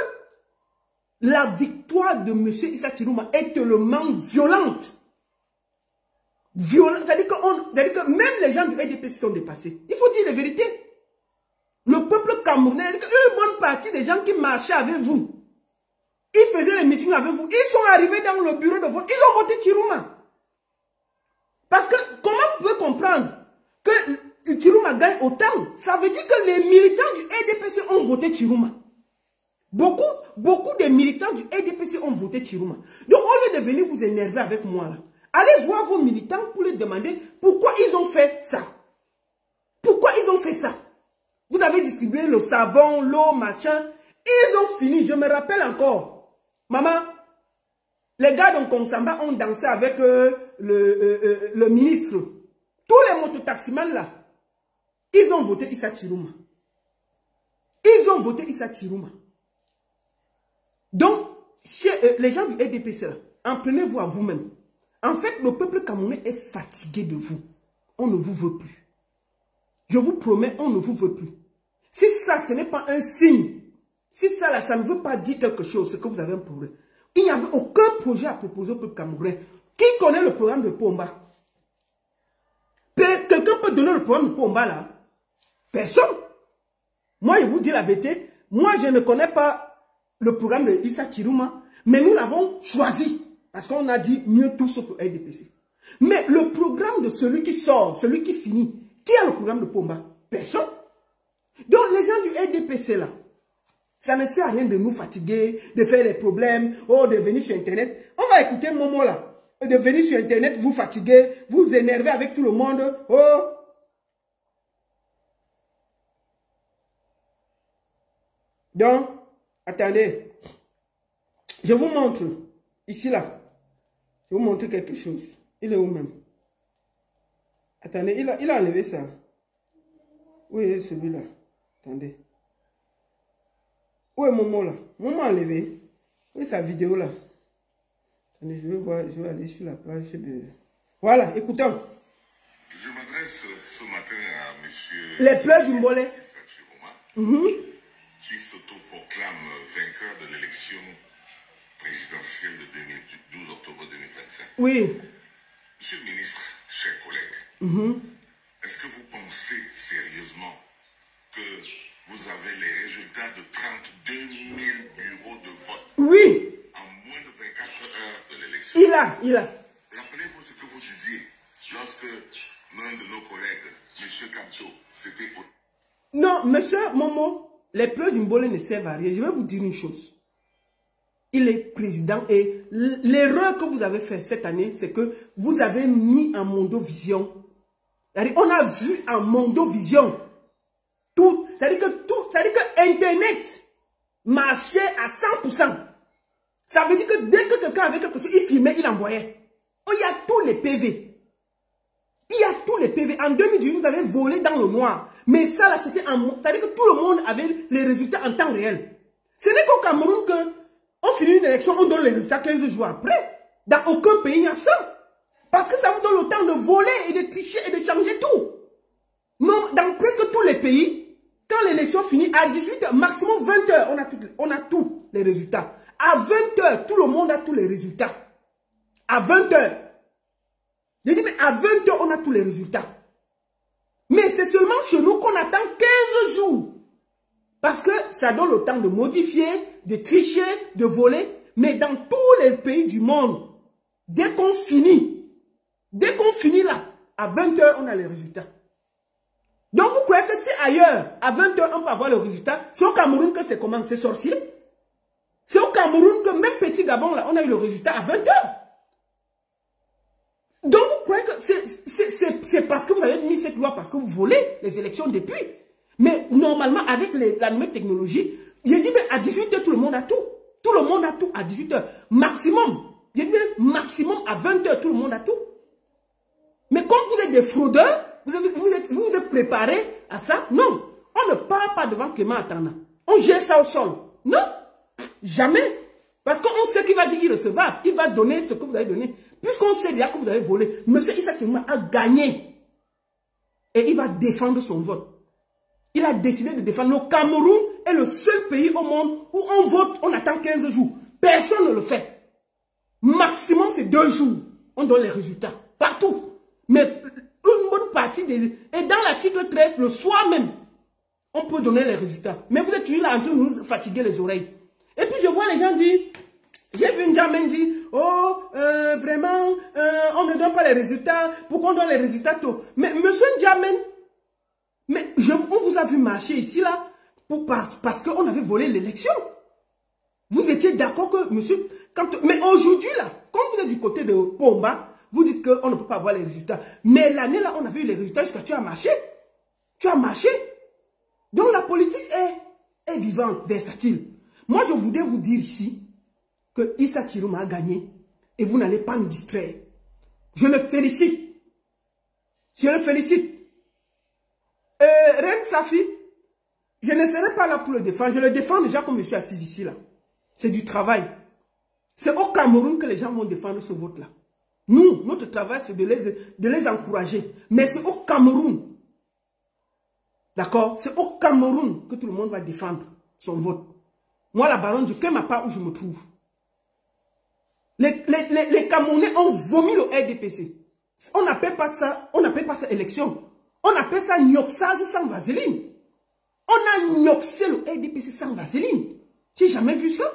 La victoire de M. Issa Tirouma est tellement violente. C'est-à-dire que même les gens du RDPC sont dépassés. Il faut dire la vérité. Le peuple camerounais, une bonne partie des gens qui marchaient avec vous, ils faisaient les meetings avec vous, ils sont arrivés dans le bureau de vote, ils ont voté Tirouma. Parce que, comment vous pouvez comprendre que Tirouma gagne autant? Ça veut dire que les militants du RDPC ont voté Tirouma. Beaucoup de militants du RDPC ont voté Tirouma. Donc, au lieu de venir vous énerver avec moi, là, allez voir vos militants pour leur demander pourquoi ils ont fait ça. Pourquoi ils ont fait ça? Vous avez distribué le savon, l'eau, machin. Ils ont fini, je me rappelle encore. Maman, les gars de Konsamba ont dansé avec le ministre. Tous les mototaximans là, ils ont voté Issa Tirouma. Ils ont voté Issa Tirouma. Donc, les gens du RDPC là, en prenez-vous à vous-même. En fait, le peuple camerounais est fatigué de vous. On ne vous veut plus. Je vous promets, on ne vous veut plus. Si ça, ce n'est pas un signe, si ça, là, ça ne veut pas dire quelque chose, c'est que vous avez un problème. Il n'y avait aucun projet à proposer au peuple camerounais. Qui connaît le programme de Pomba? Quelqu'un peut donner le programme de Pomba, là? Personne. Moi, je vous dis la vérité. Moi, je ne connais pas le programme de Issa Tirouma, mais nous l'avons choisi. Parce qu'on a dit mieux tout sauf le RDPC. Mais le programme de celui qui sort, celui qui finit, qui a le programme de Pomba? Personne. Donc les gens du RDPC là, ça ne sert à rien de nous fatiguer, de faire les problèmes, oh, de venir sur Internet. On va écouter Momo là, de venir sur Internet, vous fatiguer, vous énerver avec tout le monde, oh. Donc, attendez, je vous montre, ici là. Je vais vous montrer quelque chose. Il est où même? Attendez, il a enlevé ça. Où est celui-là? Attendez. Où est Momo là? Momo a enlevé. Où est sa vidéo là? Attendez, je vais voir, je vais aller sur la page de... Voilà, écoutons. Je m'adresse ce matin à monsieur... Les pleurs du Mbolé. Qui s'autoproclame vainqueur de l'élection présidentielle de 12 octobre 2025. Oui. Monsieur le ministre, chers collègues, est-ce que vous pensez sérieusement que vous avez les résultats de 32 000 bureaux de vote Oui. en moins de 24 heures de l'élection? Il a. Rappelez-vous ce que vous disiez lorsque l'un de nos collègues, M. Kamto, c'était au... Non, monsieur Momo, les pleurs d'une bolée ne servent à rien. Je vais vous dire une chose. Il est président et l'erreur que vous avez faite cette année, c'est que vous avez mis en Mondovision. On a vu en Mondovision tout. C'est-à-dire que Internet marchait à 100%. Ça veut dire que dès que quelqu'un avait quelque chose, il filmait, il envoyait. Oh, il y a tous les PV. Il y a tous les PV. En 2018, vous avez volé dans le noir. Mais ça, là, c'était en... C'est-à-dire que tout le monde avait les résultats en temps réel. Ce n'est qu'au Cameroun qu'on finit une élection, on donne les résultats 15 jours après. Dans aucun pays, il y a ça. Parce que ça vous donne le temps de voler et de tricher et de changer tout. Non, dans presque tous les pays, quand l'élection finit, à 18h, maximum 20h, on a tous les résultats. À 20h, tout le monde a tous les résultats. À 20h. Je dis, mais à 20h, on a tous les résultats. Mais c'est seulement chez nous qu'on attend 15 jours. Parce que ça donne le temps de modifier, de tricher, de voler. Mais dans tous les pays du monde, dès qu'on finit là, à 20h, on a les résultats. Donc vous croyez que c'est ailleurs, à 20h, on peut avoir le résultat? C'est au Cameroun que c'est comment? C'est sorcier? C'est au Cameroun que même Petit Gabon, là, on a eu le résultat à 20h. Donc vous croyez que c'est parce que vous avez mis cette loi, parce que vous volez les élections depuis. Mais normalement, avec la nouvelle technologie, je dis, mais à 18h, tout le monde a tout. Tout le monde a tout à 18h. Maximum. Je dis, maximum à 20h, tout le monde a tout. Mais comme vous êtes des fraudeurs, vous vous êtes préparés à ça? Non. On ne part pas devant Clément Atana. On jette ça au sol. Non. Jamais. Parce qu'on sait qu'il va dire irrecevable. Il va donner ce que vous avez donné. Puisqu'on sait déjà que vous avez volé, M. Issa Chiroma a gagné. Et il va défendre son vote. Il a décidé de défendre. Le Cameroun est le seul pays au monde où on vote, on attend 15 jours. Personne ne le fait. Maximum, c'est 2 jours. On donne les résultats. Partout. Mais une bonne partie des... Et dans l'article 13, le soir même, on peut donner les résultats. Mais vous êtes toujours là en train de nous fatiguer les oreilles. Et puis je vois les gens dire... J'ai vu une Jamen dire, oh, vraiment, on ne donne pas les résultats. Pourquoi on donne les résultats tôt? Mais monsieur Jamen, mais on vous a vu marcher ici, là, parce qu'on avait volé l'élection. Vous étiez d'accord que, monsieur, mais aujourd'hui, là, quand vous êtes du côté de Pomba, vous dites qu'on ne peut pas avoir les résultats. Mais l'année, là, on a vu les résultats jusqu'à tu as marché. Tu as marché. Donc la politique est vivante, versatile. Moi, je voudrais vous dire ici que Issa Chiroma a gagné et vous n'allez pas nous distraire. Je le félicite. Je le félicite. Reine Safi, je ne serai pas là pour le défendre. Je le défends déjà comme je suis assis ici là. C'est du travail. C'est au Cameroun que les gens vont défendre ce vote-là. Nous, notre travail, c'est de les encourager. Mais c'est au Cameroun. D'accord? C'est au Cameroun que tout le monde va défendre son vote. Moi, la baronne, je fais ma part où je me trouve. Les Camerounais ont vomi le RDPC. On n'appelle pas ça élection. On appelle ça gnoxage sans vaseline. On a gnoxé le RDPC sans vaseline. J'ai jamais vu ça.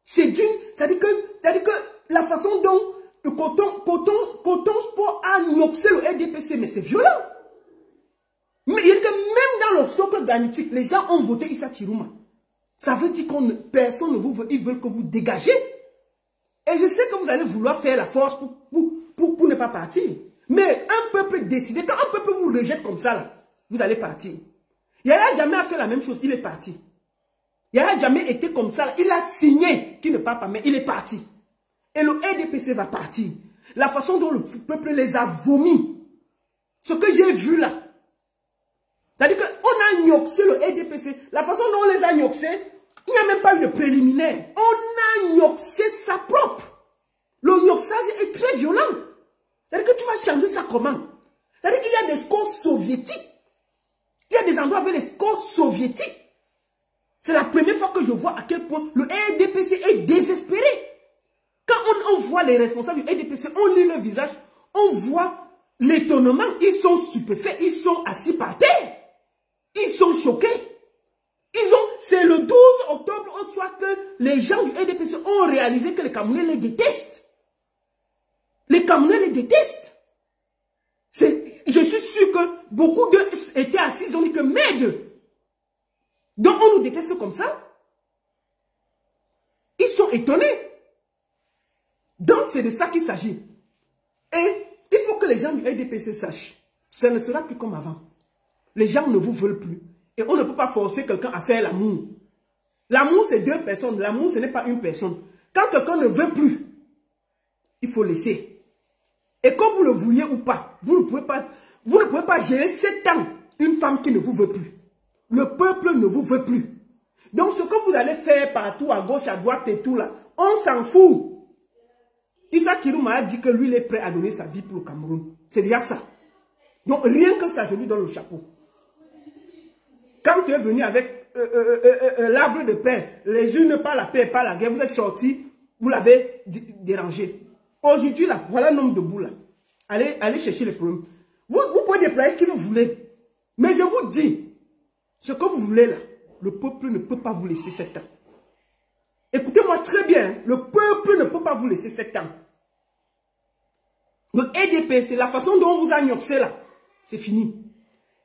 C'est-à-dire que la façon dont le coton sport a gnoxé le RDPC, mais c'est violent. Mais il y a que même dans le socle d'Anitique, les gens ont voté Issa Chiroma. Ça veut dire que personne ne vous veut, ils veulent que vous dégagez. Et je sais que vous allez vouloir faire la force pour ne pas partir. Mais un peuple décidé, quand un peuple vous rejette comme ça, là, vous allez partir. Yaya Jammeh a fait la même chose, il est parti. Yaya Jammeh était comme ça, là, il a signé qu'il ne part pas, mais il est parti. Et le RDPC va partir. La façon dont le peuple les a vomis, ce que j'ai vu là, c'est-à-dire qu'on a gnoxé le RDPC, la façon dont on les a gnoxés, il n'y a même pas eu de préliminaire. On a gnoxé ça propre. Le gnoxage est très violent. C'est-à-dire que tu vas changer ça comment? C'est-à-dire qu'il y a des scores soviétiques. Il y a des endroits avec les scores soviétiques. C'est la première fois que je vois à quel point le RDPC est désespéré. Quand on voit les responsables du RDPC, on lit leur visage, on voit l'étonnement, ils sont stupéfaits, ils sont assis par terre. Ils sont choqués. C'est le 12 octobre au soir que les gens du EDPC ont réalisé que les Camerounais les détestent. Les Camerounais les détestent. Je suis sûr que beaucoup d'eux étaient assis, ils ont dit que merde. Donc on nous déteste comme ça. Ils sont étonnés. Donc c'est de ça qu'il s'agit. Et il faut que les gens du EDPC sachent. Ça ne sera plus comme avant. Les gens ne vous veulent plus. Et on ne peut pas forcer quelqu'un à faire l'amour. L'amour, c'est deux personnes. L'amour, ce n'est pas une personne. Quand quelqu'un ne veut plus, il faut laisser. Et que vous le vouliez ou pas, vous ne pouvez pas gérer 7 ans une femme qui ne vous veut plus. Le peuple ne vous veut plus. Donc, ce que vous allez faire partout, à gauche, à droite et tout là, on s'en fout. Issa Chirouma a dit que lui, il est prêt à donner sa vie pour le Cameroun. C'est déjà ça. Donc, rien que ça, je lui donne le chapeau. Quand tu es venu avec l'arbre de paix, les unes par la paix et par la guerre, vous êtes sortis, vous l'avez dérangé. Aujourd'hui, là, voilà un homme debout, là. Allez chercher les problèmes. Vous pouvez déployer qui vous voulez. Mais je vous dis, ce que vous voulez, là, le peuple ne peut pas vous laisser 7 ans. Écoutez-moi très bien, le peuple ne peut pas vous laisser 7 ans. Le EDPC, la façon dont on vous a gnoxé, là, c'est fini.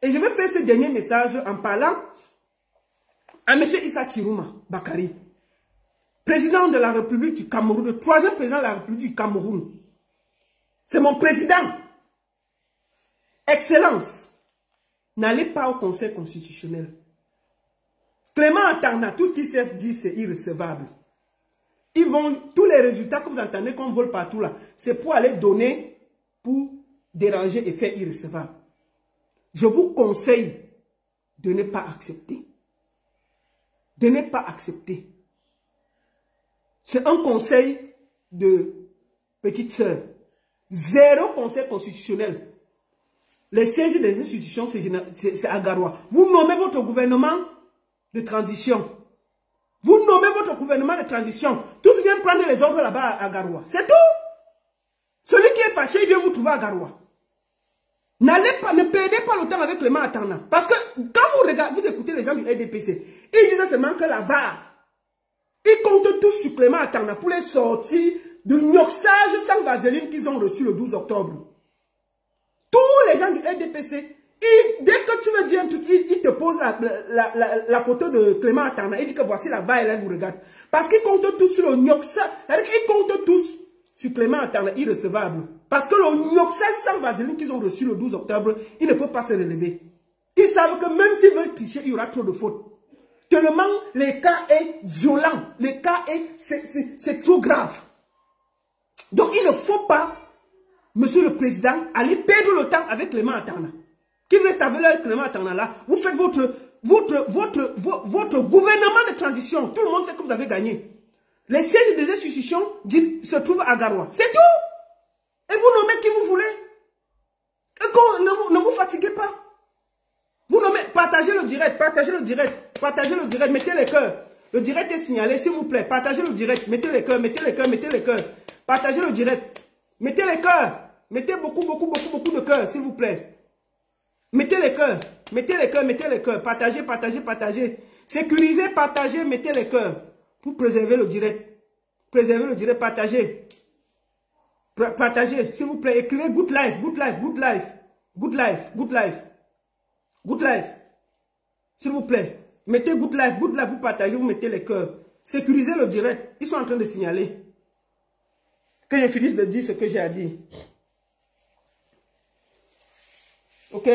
Et je vais faire ce dernier message en parlant à M. Issa Chirouma Bakari, président de la République du Cameroun, le 3e président de la République du Cameroun. C'est mon président. Excellence, n'allez pas au Conseil constitutionnel. Clément Atanga, tout ce qu'ils savent dire, c'est irrecevable. Ils vont, tous les résultats que vous entendez qu'on vole partout là, c'est pour aller donner, pour déranger et faire irrecevable. Je vous conseille de ne pas accepter. De ne pas accepter. C'est un conseil de petite sœur. 0 conseil constitutionnel. Les sièges des institutions, c'est à Garoua. Vous nommez votre gouvernement de transition. Vous nommez votre gouvernement de transition. Tous viennent prendre les ordres là-bas à Garoua. C'est tout. Celui qui est fâché, il vient vous trouver à Garoua. N'allez pas, ne perdez pas le temps avec Clément Atanga. Parce que quand vous regardez, vous écoutez les gens du EDPC, ils disent seulement que la VAR, ils comptent tous sur Clément Atanga pour les sortir du gnoxage sans vaseline qu'ils ont reçu le 12 octobre. Tous les gens du EDPC, dès que tu veux dire un truc, ils te posent la photo de Clément Atanga. Ils disent que voici la VAR et là, vous regardez. Parce qu'ils comptent tous sur le gnoxage. C'est-à-dire qu'ils comptent tous sur Clément Atanga, irrecevable. Parce que le gnoxage sans vaseline qu'ils ont reçu le 12 octobre, ils ne peuvent pas se relever. Ils savent que même s'ils veulent tricher, il y aura trop de fautes. Tellement le cas est violent. Le cas c'est trop grave. Donc il ne faut pas, Monsieur le Président, aller perdre le temps avec Clément Atanga. Qui reste avec Clément Atanga là, vous faites votre gouvernement de transition. Tout le monde sait que vous avez gagné. Les sièges des institutions se trouvent à Garoua. C'est tout. Et vous nommez qui vous voulez. Et ne vous fatiguez pas. Vous nommez, partagez le direct, mettez les cœurs. Le direct est signalé, s'il vous plaît. Partagez le direct, mettez les cœurs. Partagez le direct. Mettez les cœurs. Mettez beaucoup de cœurs, s'il vous plaît. Mettez les cœurs. Partagez. Sécurisez, partagez, mettez les cœurs. Pour préserver le direct. Partagez. Partagez, s'il vous plaît. Écrivez good life. S'il vous plaît. Mettez good life, vous partagez, vous mettez les cœurs. Sécurisez le direct. Ils sont en train de signaler. Que je finisse de dire ce que j'ai à dire. Ok?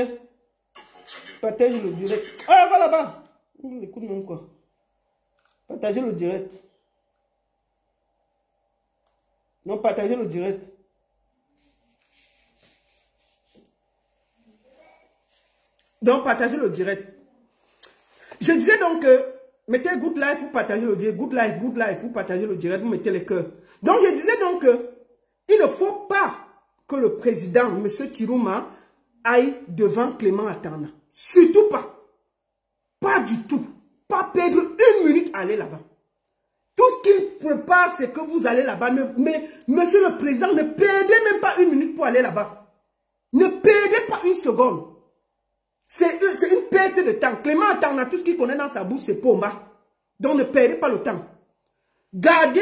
Partagez le direct. Ah, va là-bas. Écoute même quoi. Partagez le direct. Non, partagez le direct. Donc, partagez le direct. Je disais donc que mettez good life, vous partagez le direct. Good life, vous partagez le direct, vous mettez les cœurs. Donc, je disais donc que il ne faut pas que le président, M. Chirouma, aille devant Clément Atanga. Surtout pas. Pas du tout. Pas perdre une minute à aller là-bas. Tout ce qu'il prépare, c'est que vous allez là-bas. Mais, monsieur le président, ne perdez même pas une minute pour aller là-bas. Ne perdez pas une seconde. C'est une perte de temps. Clément Atanga, tout ce qu'il connaît dans sa bouche, c'est Pomba. Donc ne perdez pas le temps. Gardez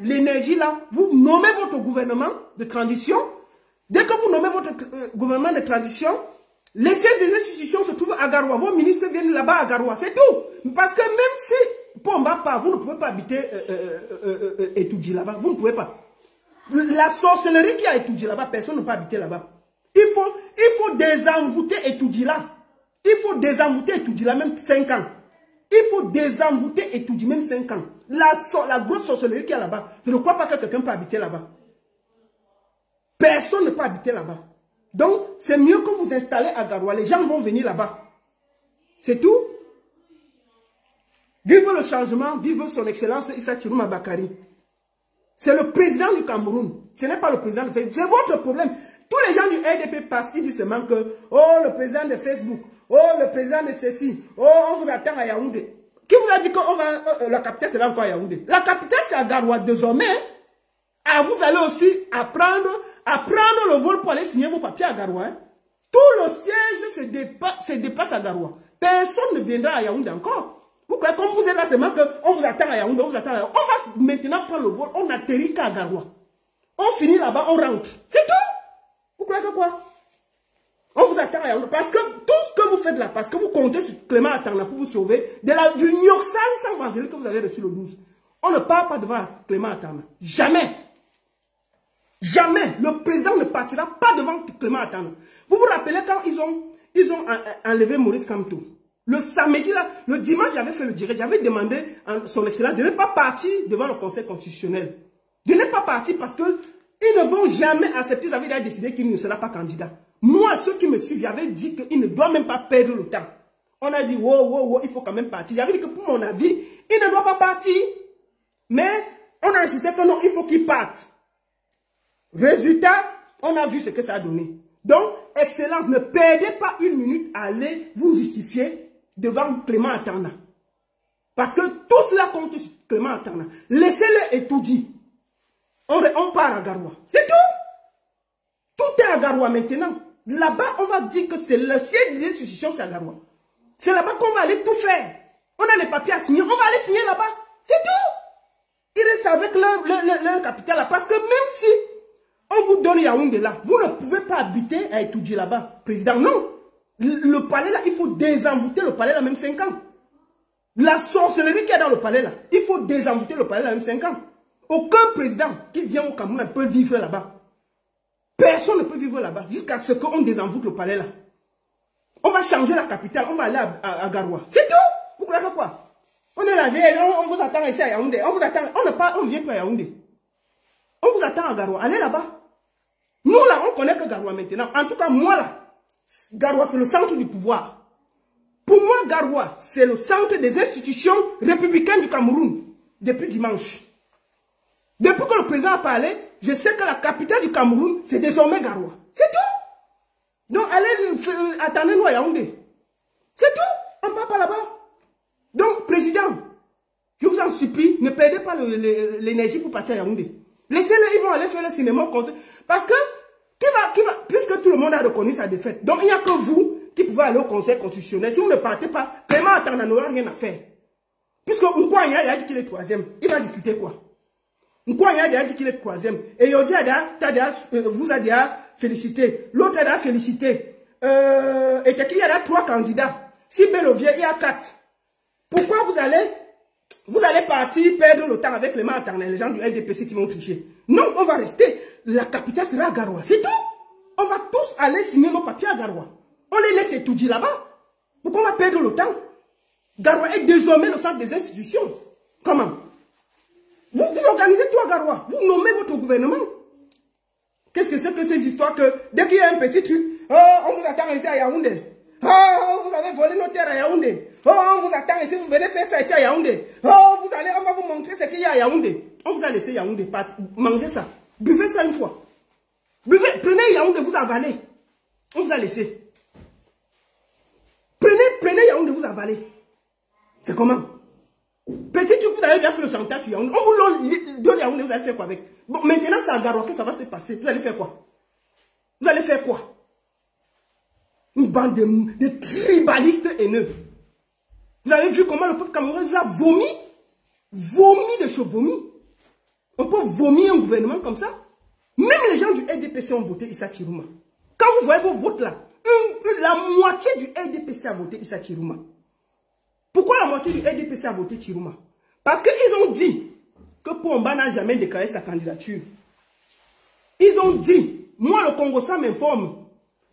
l'énergie là. Vous nommez votre gouvernement de transition. Dès que vous nommez votre gouvernement de transition, les sièges des institutions se trouvent à Garoua. Vos ministres viennent là-bas à Garoua. C'est tout. Parce que même si Pomba part, vous ne pouvez pas habiter Etoudji là-bas. Vous ne pouvez pas. La sorcellerie qui a étudié là-bas, personne ne peut habiter là-bas. Il faut désenvoûter Etoudji là. Il faut désenvoûter Etoudji là, même 5 ans. Il faut désenvoûter Etoudji, même 5 ans. La grosse sorcellerie qui est là-bas, je ne crois pas que quelqu'un peut habiter là-bas. Personne ne peut habiter là-bas. Donc, c'est mieux que vous installez à Garoua. Les gens vont venir là-bas. C'est tout. Vive le changement, vive son excellence Issa Chirouma Bakari. C'est le président du Cameroun. Ce n'est pas le président de Facebook. C'est votre problème. Tous les gens du RDP passent, ils disent seulement que, oh, le président de Facebook, oh, le président de ceci, oh, on vous attend à Yaoundé. Qui vous a dit que la capitale sera encore à Yaoundé? La capitale, c'est à Garoua désormais. Ah, vous allez aussi apprendre le vol pour aller signer vos papiers à Garoua. Hein. Tout le siège se dépasse à Garoua. Personne ne viendra à Yaoundé encore. Vous croyez comme vous êtes là seulement qu'on vous attend à Yaoundé, on vous attend à Yaoundé. On va maintenant prendre le vol, on atterrit qu'à Garoua. On finit là-bas, on rentre. C'est tout. Vous croyez que quoi? On vous attend à Yaoundé. Parce que tout ce que vous faites là, parce que vous comptez sur Clément Atanga pour vous sauver du Nyorsan sans évangile que vous avez reçu le 12. On ne parle pas devant Clément Atanga. Jamais. Jamais. Le président ne partira pas devant Clément Atanga. Vous vous rappelez quand ils ont enlevé Maurice Kamto? Le samedi là, le dimanche, j'avais fait le direct. J'avais demandé à son excellence de ne pas partir devant le Conseil constitutionnel. De ne pas partir parce que ils ne vont jamais accepter. Ils avaient déjà décidé qu'il ne sera pas candidat. Moi, ceux qui me suivent, j'avais dit qu'il ne doit même pas perdre le temps. On a dit, wow, il faut quand même partir. J'avais dit que pour mon avis, il ne doit pas partir. Mais on a insisté que non, il faut qu'il parte. Résultat, on a vu ce que ça a donné. Donc, excellence, ne perdez pas une minute à aller vous justifier devant Clément Atanga. Parce que tout cela compte sur Clément Atanga. Laissez-le étudier. On part à Garoua. C'est tout. Tout est à Garoua maintenant. Là-bas, on va dire que c'est le siège des institutions, c'est à Garoua. C'est là-bas qu'on va aller tout faire. On a les papiers à signer, on va aller signer là-bas. C'est tout. Ils restent avec leur capital là. Parce que même si on vous donne Yaoundé là, vous ne pouvez pas habiter à étudier là-bas. Président, non. Le palais là, il faut désenvoûter le palais là, même 5 ans. La sorcellerie qui est dans le palais là, il faut désenvoûter le palais là, même 5 ans. Aucun président qui vient au Cameroun ne peut vivre là-bas. Personne ne peut vivre là-bas jusqu'à ce qu'on désenvoûte le palais là. On va changer la capitale, on va aller à Garoua. C'est tout. Vous croyez que quoi? On est là, on vous attend ici à Yaoundé. On vous attend, on ne vient pas à Yaoundé. On vous attend à Garoua. Allez là-bas. Nous là, on connaît que Garoua maintenant. En tout cas, moi là, Garoua, c'est le centre du pouvoir. Pour moi, Garoua, c'est le centre des institutions républicaines du Cameroun. Depuis dimanche. Depuis que le président a parlé, je sais que la capitale du Cameroun, c'est désormais Garoua. C'est tout. Donc, allez, attendez-nous à Yaoundé. C'est tout. On ne part pas là-bas. Donc, président, je vous en supplie, ne perdez pas l'énergie pour partir à Yaoundé. Laissez-les, ils vont aller faire le cinéma au conseil. Parce que, puisque tout le monde a reconnu sa défaite, donc il n'y a que vous qui pouvez aller au conseil constitutionnel. Si vous ne partez pas, Clément Atanga n'aura rien à faire. Puisque Nkwanya a dit qu'il est 3e, il va discuter quoi? Nkwanya a dit qu'il est 3e. Et Yodi vous a déjà félicité. L'autre a déjà félicité. Et qu'il y a 3 candidats. Si Belovier, il y a 4. Pourquoi vous allez partir perdre le temps avec Clément Atanga et les gens du LDPC qui vont tricher? Non, on va rester. La capitale sera à Garoua. C'est tout. On va tous aller signer nos papiers à Garoua. On les laisse étudier là-bas. Pourquoi on va perdre le temps? Garoua est désormais le centre des institutions. Comment? Vous organisez tout à Garoua. Vous nommez votre gouvernement. Qu'est-ce que c'est que ces histoires que dès qu'il y a un petit truc, oh, on vous attend ici à Yaoundé. Oh, vous avez volé nos terres à Yaoundé. Oh, on vous attend ici, vous venez faire ça ici à Yaoundé. Oh, on va vous montrer ce qu'il y a à Yaoundé. On vous a laissé Yaoundé, mangez ça. Buvez ça une fois. Buvez, prenez Yaoundé, vous avalez. On vous a laissé. Prenez Yaoundé, vous avalez. C'est comment? Petit truc, vous avez bien fait le chantage sur Yaoundé. On vous donne Yaoundé, vous allez faire quoi avec? Bon, maintenant c'est à Garoua que ça va se passer. Vous allez faire quoi? Vous allez faire quoi? Une bande de tribalistes haineux. Vous avez vu comment le peuple camerounais a vomi? Vomi de choses, vomi. On peut vomir un gouvernement comme ça? Même les gens du RDPC ont voté Issa Chirouma. Quand vous voyez vos votes là, la moitié du RDPC a voté Issa Chirouma. Pourquoi la moitié du RDPC a voté Chirouma? Parce qu'ils ont dit que Pomba n'a jamais déclaré sa candidature. Ils ont dit, moi le Congo ça m'informe,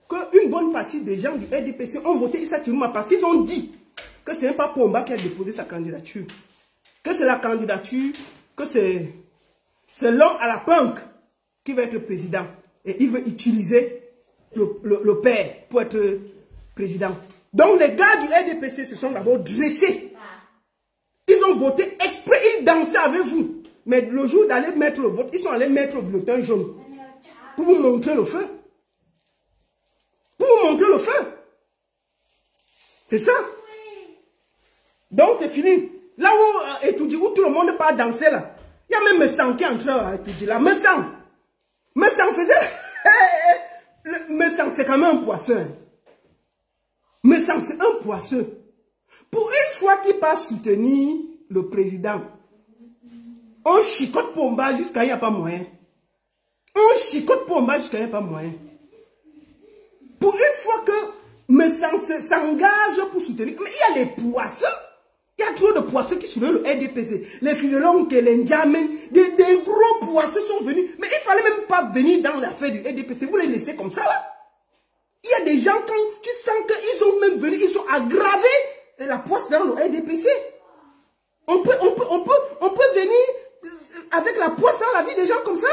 qu'une bonne partie des gens du RDPC ont voté Issa Chirouma parce qu'ils ont dit que ce n'est pas Pomba qui a déposé sa candidature. Que c'est la candidature, que c'est l'homme à la punk qui va être président. Et il veut utiliser le père pour être président. Donc les gars du RDPC se sont d'abord dressés. Ils ont voté exprès, ils dansaient avec vous. Mais le jour d'aller mettre le vote, ils sont allés mettre le bulletin jaune. Pour vous montrer le feu. Pour vous montrer le feu. C'est ça. Donc c'est fini. Là où étudie, où tout le monde part danser là. Il y a même Messan qui est en train à étudier là. Messan faisait... Messan c'est quand même un poisseur. Messan c'est un poisseur. Pour une fois qu'il part soutenir le président, on chicote Pomba jusqu'à il n'y a pas moyen. On chicote Pomba jusqu'à il n'y a pas moyen. Pour une fois que Messan s'engage pour soutenir, mais il y a les poisseurs. Il y a trop de poisseux qui soutiennent le RDPC. Les Filolongues, les Ndjamen, des gros poisseux sont venus. Mais il ne fallait même pas venir dans l'affaire du RDPC. Vous les laissez comme ça là. Il y a des gens, quand tu sens qu'ils ont même venu, ils sont aggravés la poisse dans le RDPC. On peut venir avec la poisse dans la vie des gens comme ça.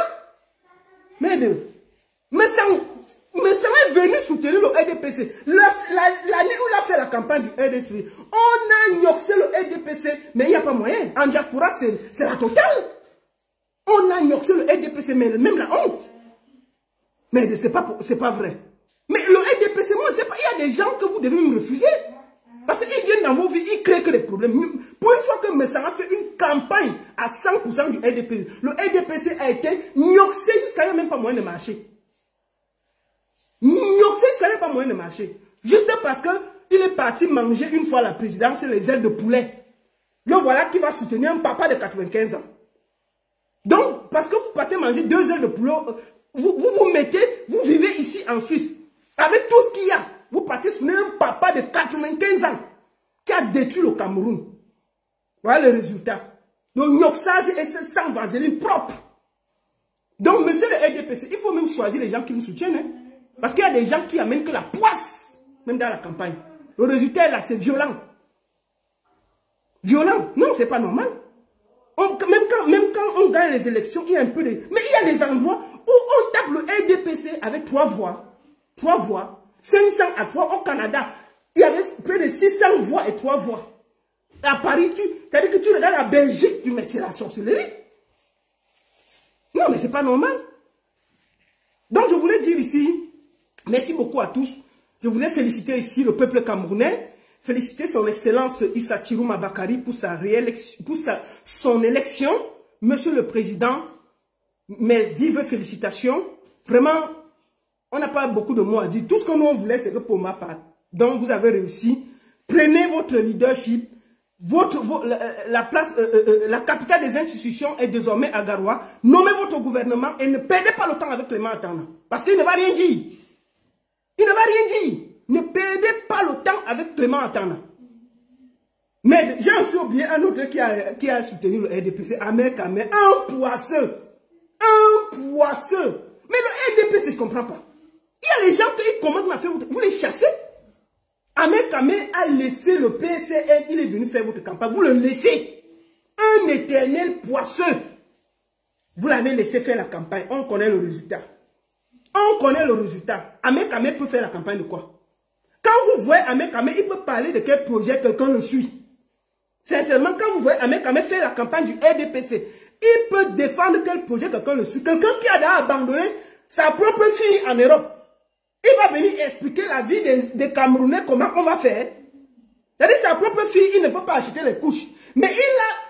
Mais ça est venu soutenir le RDPC. L'année où il a fait la campagne du RDPC, on a gnoxé le RDPC, mais il n'y a pas moyen. En diaspora, c'est la totale. On a gnoxé le RDPC, mais même la honte. Mais c'est pas vrai. Mais le RDPC, moi, c'est pas. Il y a des gens que vous devez me refuser. Parce qu'ils viennent dans vos vies, ils créent que des problèmes. Pour une fois que Messara a fait une campagne à 100% du RDPC, le RDPC a été gnoxé jusqu'à il n'y a même pas moyen de marcher. Gnoxé jusqu'à il n'y a pas moyen de marcher. Juste parce qu'il est parti manger une fois la présidence les ailes de poulet. Le voilà qui va soutenir un papa de 95 ans. Donc, parce que vous partez manger 2 ailes de poulet, vous vivez ici en Suisse. Avec tout ce qu'il y a, vous partez soutenir un papa de 95 ans qui a détruit le Cameroun. Voilà le résultat. Le gnoxage et sans vaseline propre. Donc, monsieur le RDPC, il faut même choisir les gens qui vous soutiennent. Hein? Parce qu'il y a des gens qui amènent que la poisse, même dans la campagne. Le résultat est là, c'est violent. Violent. Non, c'est pas normal. Même quand on gagne les élections, il y a un peu de... Mais il y a des endroits où on tape le RDPC avec 3 voix. 3 voix. 500 à 3 au Canada. Il y avait près de 600 voix et 3 voix. À Paris, c'est-à-dire que tu regardes la Belgique, tu mets la sorcellerie. Non, mais c'est pas normal. Donc, je voulais dire ici, merci beaucoup à tous. Je voulais féliciter ici le peuple camerounais, féliciter son excellence Issa Chirouma Bakari pour son élection. Monsieur le Président, mes vives félicitations. Vraiment, on n'a pas beaucoup de mots à dire. Tout ce que nous voulait, c'est que pour ma part. Donc, vous avez réussi. Prenez votre leadership. La capitale des institutions est désormais à Garoua. Nommez votre gouvernement et ne perdez pas le temps avec Clément Atana. Parce qu'il ne va rien dire. Il ne va rien dire. Ne perdez pas le temps avec Clément Atana. Mais j'ai aussi oublié un autre qui a soutenu le RDPC, Ahmed Kamé, un poisseux. Un poisseux. Mais le RDPC, je ne comprends pas. Il y a les gens qui commencent à faire, vous les chassez. Ahmed Kamé a laissé le PCN, il est venu faire votre campagne. Vous le laissez. Un éternel poisseux. Vous l'avez laissé faire la campagne. On connaît le résultat. On connaît le résultat. Ahmed Kamé peut faire la campagne de quoi? Quand vous voyez Ahmed Kamé, il peut parler de quel projet quelqu'un le suit. Sincèrement, quand vous voyez Ahmed Kamé faire la campagne du RDPC, il peut défendre quel projet quelqu'un le suit. Quelqu'un qui a déjà abandonné sa propre fille en Europe. Il va venir expliquer la vie des Camerounais, comment on va faire. C'est-à-dire sa propre fille, il ne peut pas acheter les couches. Mais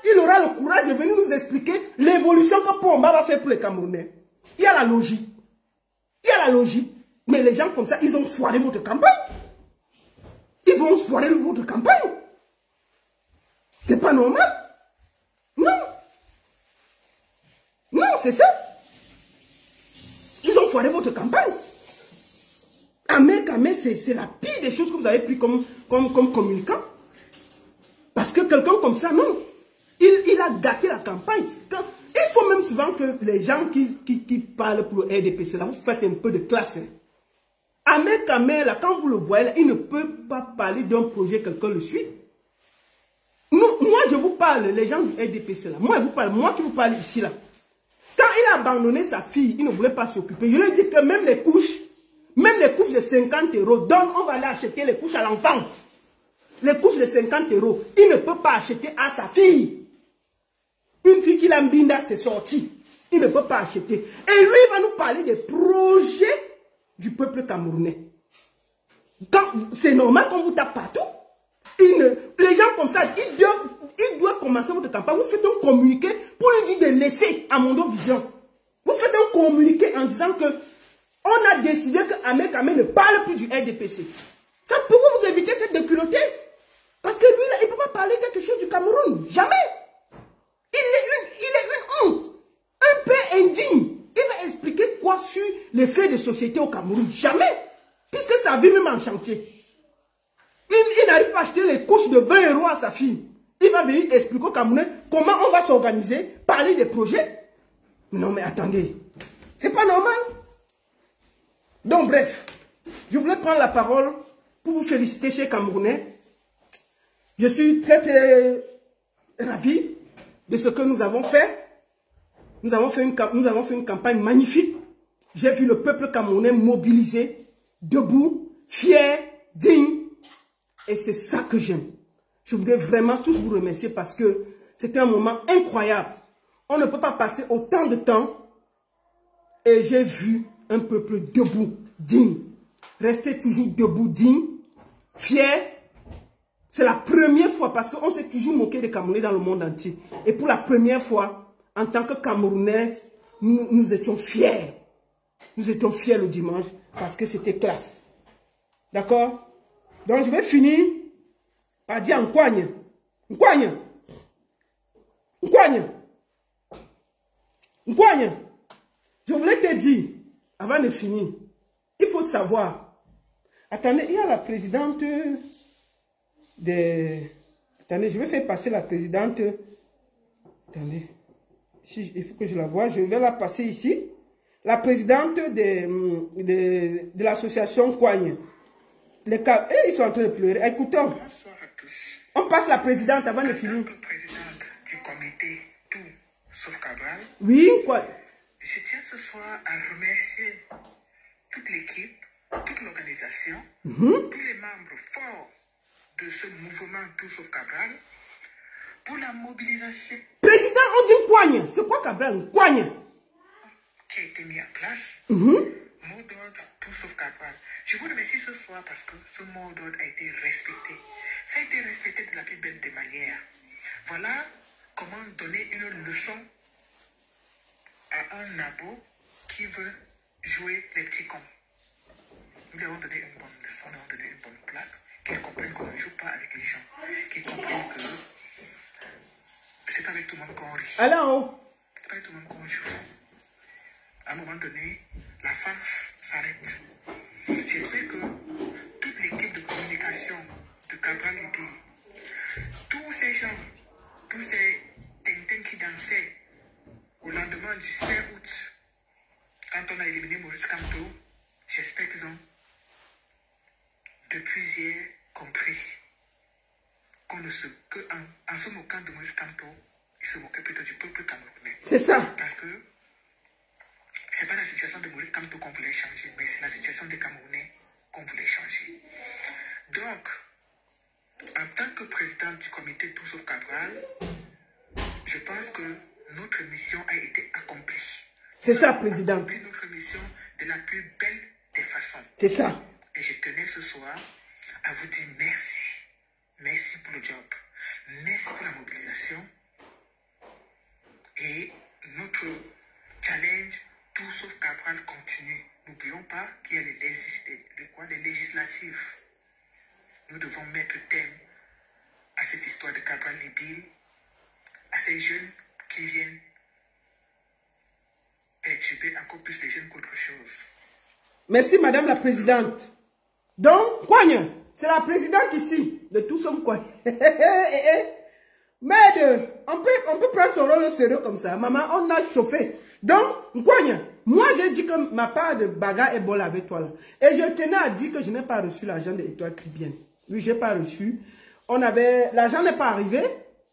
il aura le courage de venir nous expliquer l'évolution que Pomba va faire pour les Camerounais. Il y a la logique. Il y a la logique. Mais les gens comme ça, ils ont foiré votre campagne. Ils vont foirer votre campagne. C'est pas normal. Non. Non, c'est ça. Ils ont foiré votre campagne. Ahmed, c'est la pire des choses que vous avez pris comme communicant. Parce que quelqu'un comme ça, non. Il a gâté la campagne. Il faut même souvent que les gens qui parlent pour le RDPC, là, vous faites un peu de classe. Ahmed Kamel, là, quand vous le voyez, là, il ne peut pas parler d'un projet, quelqu'un le suit. Moi, je vous parle, les gens du RDPC, là. Moi, qui vous parle ici, là. Quand il a abandonné sa fille, il ne voulait pas s'occuper. Je lui ai dit que même les couches de 50 €, donc on va aller acheter les couches à l'enfant. Les couches de 50 €, il ne peut pas acheter à sa fille. Une fille qui l'a mbinda, c'est sorti. Il ne peut pas acheter. Et lui, il va nous parler des projets du peuple camerounais. C'est normal qu'on vous tape partout. Les gens comme ça, ils doivent commencer votre campagne. Vous faites un communiqué pour lui dire de laisser à Mondo Vision. Vous faites un communiqué en disant que on a décidé que Ahmed Kamel ne parle plus du RDPC. Ça peut vous éviter cette déculottée. Parce que lui, là, il ne peut pas parler quelque chose du Cameroun. Jamais. Il est une honte. Un peu indigne. Il va expliquer quoi sur les faits de société au Cameroun. Jamais. Puisque sa vie même en chantier. Il n'arrive pas à acheter les couches de 20 € à sa fille. Il va venir expliquer au Camerounais comment on va s'organiser, parler des projets. Non mais attendez. C'est pas normal. Donc bref. Je voulais prendre la parole pour vous féliciter chez Camerounais. Je suis très ravi de ce que nous avons fait. Nous avons fait une campagne magnifique. J'ai vu le peuple camerounais mobilisé, debout, fier, digne. Et c'est ça que j'aime. Je voudrais vraiment tous vous remercier parce que c'était un moment incroyable. On ne peut pas passer autant de temps. Et j'ai vu un peuple debout, digne. Restez toujours debout, digne, fier. C'est la première fois parce qu'on s'est toujours moqué des Camerounais dans le monde entier. Et pour la première fois, en tant que Camerounaises, nous étions fiers. Nous étions fiers le dimanche parce que c'était classe. D'accord? Donc je vais finir par dire Nkwagne. Nkwagne. Nkwagne. Nkwagne. Je voulais te dire, avant de finir, il faut savoir. Attendez, il y a la présidente des... Attendez, je vais faire passer la présidente. Attendez. Il faut que je la voie. Je vais la passer ici. La présidente de l'association Nkwagne. Ils sont en train de pleurer. Écoutons. Bonsoir à tous. On passe la présidente avant de finir. En tant que présidente du comité Tout sauf Cabral, Oui, quoi? je tiens ce soir à remercier toute l'équipe, toute l'organisation, tous les membres forts de ce mouvement Tout sauf Cabral pour la mobilisation Président, on dit Nkwagne. C'est quoi Cabral? Nkwagne. qui a été mis en place. Mot d'ordre Tout sauf Cabral. Je vous remercie ce soir parce que ce mot d'ordre a été respecté. Ça a été respecté de la plus belle des manières. Voilà comment donner une leçon à un nabo qui veut jouer les petits cons. Nous lui avons donné une bonne leçon, nous avons donné une bonne place, qu'ils comprennent qu'on ne joue pas avec les gens, qu'ils comprennent que c'est pas avec tout le monde qu'on rit. Alors, C'est pas avec tout le monde qu'on joue. À un moment donné, la farce s'arrête. J'espère que toute l'équipe de communication de Cabral Idi, tous ces gens, tous ces tintins qui dansaient au lendemain du 5 août, quand on a éliminé Maurice Kamto, j'espère qu'ils ont depuis hier compris qu'on ne se en se moquant de Maurice Kamto, ils se moquaient plutôt du peuple camerounais. c'est ça. Parce que c'est pas la situation de Maurice Kamto qu'on voulait changer, mais c'est la situation des Camerounais qu'on voulait changer. Donc, en tant que président du comité Tout sauf Cabral, je pense que notre mission a été accomplie. C'est ça, président. Accompli notre mission de la plus belle des façons. C'est ça. Et je tenais ce soir à vous dire merci. Merci pour le job. Merci pour la mobilisation. Et notre challenge Tout sauf Cabral continue. N'oublions pas qu'il y a des législatives. Nous devons mettre terme à cette histoire de Cabral Libye, à ces jeunes qui viennent perturber encore plus les jeunes qu'autre chose. Merci, Madame la Présidente. Donc, Kouagne, c'est la présidente ici de tout son coin. Mais on peut prendre son rôle au sérieux comme ça. Maman, on a chauffé. Donc, Kouagne, moi j'ai dit que ma part de bagarre est bonne avec toi là. Et je tenais à dire que je n'ai pas reçu l'argent de l'Étoile Caribéenne. Oui, je n'ai pas reçu. L'argent n'est pas arrivé.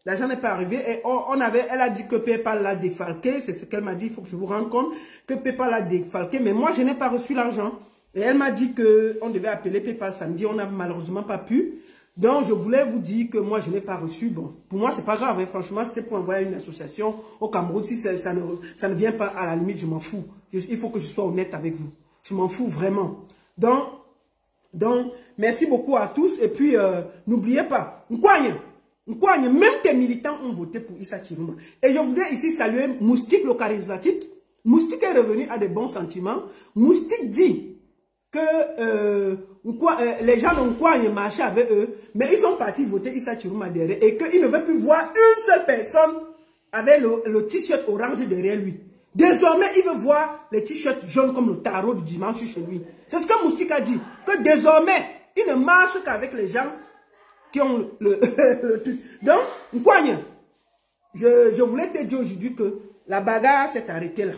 L'argent n'est pas arrivé et elle a dit que PayPal l'a défalqué. C'est ce qu'elle m'a dit. Il faut que je vous rende compte que PayPal l'a défalqué. Mais moi, je n'ai pas reçu l'argent. Et elle m'a dit qu'on devait appeler PayPal samedi. On n'a malheureusement pas pu. Donc, je voulais vous dire que moi, je n'ai pas reçu. Bon, pour moi, c'est pas grave. Hein. Franchement, c'était pour envoyer une association au Cameroun. Si ça ne vient pas, à la limite, je m'en fous. Il faut que je sois honnête avec vous. Je m'en fous vraiment. Donc, merci beaucoup à tous. Et puis, n'oubliez pas, Nkouagne, même tes militants ont voté pour Issa Chiruma. Et je voudrais ici saluer Moustique, le charismatique. Moustique est revenu à de bons sentiments. Moustique dit que les gens de Nkouagne marchaient avec eux, mais ils sont partis voter Issa Chiruma derrière et qu'ils ne veulent plus voir une seule personne avec le t-shirt orange derrière lui. Désormais, il veut voir les t-shirts jaunes comme le tarot du dimanche chez lui. C'est ce que Moustique a dit. Que désormais, il ne marche qu'avec les gens qui ont le truc. Donc, Nkouagne, je voulais te dire aujourd'hui que la bagarre s'est arrêtée là.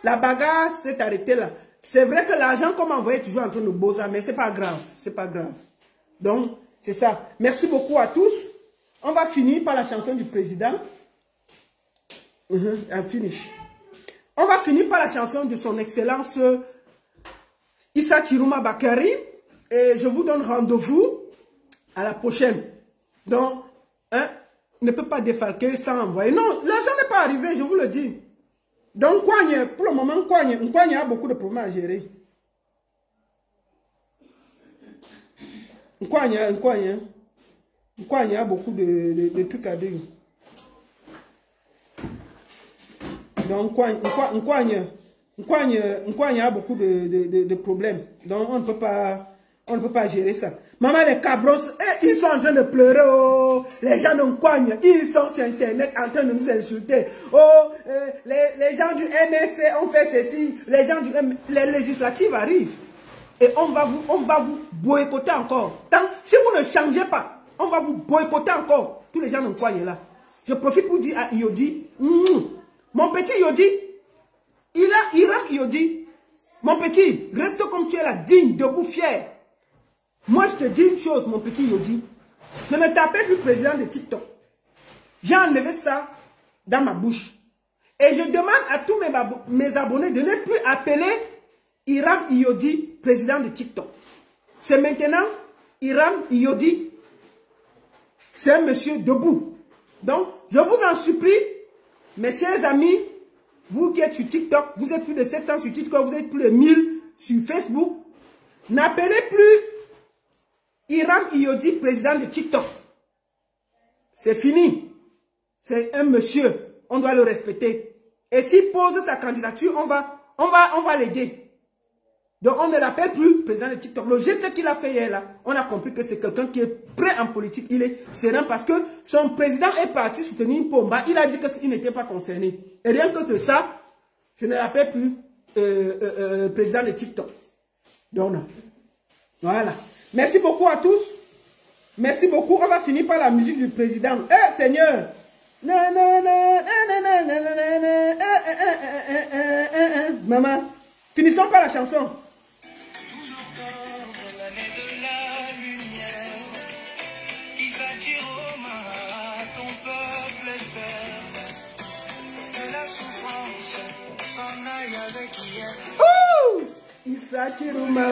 La bagarre s'est arrêtée là. C'est vrai que l'argent qu'on m'a envoyé est toujours en train de bosser, mais c'est pas grave. C'est pas grave. Donc, c'est ça. Merci beaucoup à tous. On va finir par la chanson du président. Finish. On va finir par la chanson de son excellence Issa Chiruma Bakary. Et je vous donne rendez-vous à la prochaine. Donc, ne peut pas défalquer sans envoyer. Non, l'argent n'est pas arrivé, je vous le dis. Donc, Nkouagne, pour le moment, Nkouagne a beaucoup de problèmes à gérer. Nkouagne a beaucoup de trucs à dire. Donc, Nkouagne a beaucoup de problèmes. Donc, on ne peut pas gérer ça. Maman, les cabros, ils sont en train de pleurer. Oh, les gens de Nkouagne, ils sont sur Internet en train de nous insulter. Oh, les gens du MSC ont fait ceci. Les gens les législatives arrivent. Et on va vous boycotter encore. Si vous ne changez pas, on va vous boycotter encore. Tous les gens de Nkouagne là. Je profite pour dire à Yodi, mon petit Yodi, Iram Yodi, mon petit, reste comme tu es là, digne, debout, fier. Moi, je te dis une chose, mon petit Yodi. Je ne t'appelle plus président de TikTok. J'ai enlevé ça dans ma bouche. Et je demande à tous mes abonnés de ne plus appeler Iram Yodi président de TikTok. C'est maintenant Iram Yodi. C'est un monsieur debout. Donc, je vous en supplie, mes chers amis, vous qui êtes sur TikTok, vous êtes plus de 700 sur TikTok, vous êtes plus de 1000 sur Facebook. N'appelez plus Iram Yodi, président de TikTok. C'est fini. C'est un monsieur. On doit le respecter. Et s'il pose sa candidature, on va l'aider. Donc on ne l'appelle plus président de TikTok. Le geste qu'il a fait hier là, on a compris que c'est quelqu'un qui est prêt en politique. Il est serein parce que son président est parti soutenir Pomba. Il a dit qu'il n'était pas concerné. Et rien que de ça, je ne l'appelle plus président de TikTok. Donc voilà. Merci beaucoup à tous. Merci beaucoup. On va finir par la musique du président. Eh Seigneur. Maman, finissons par la chanson. Issa Chiruma,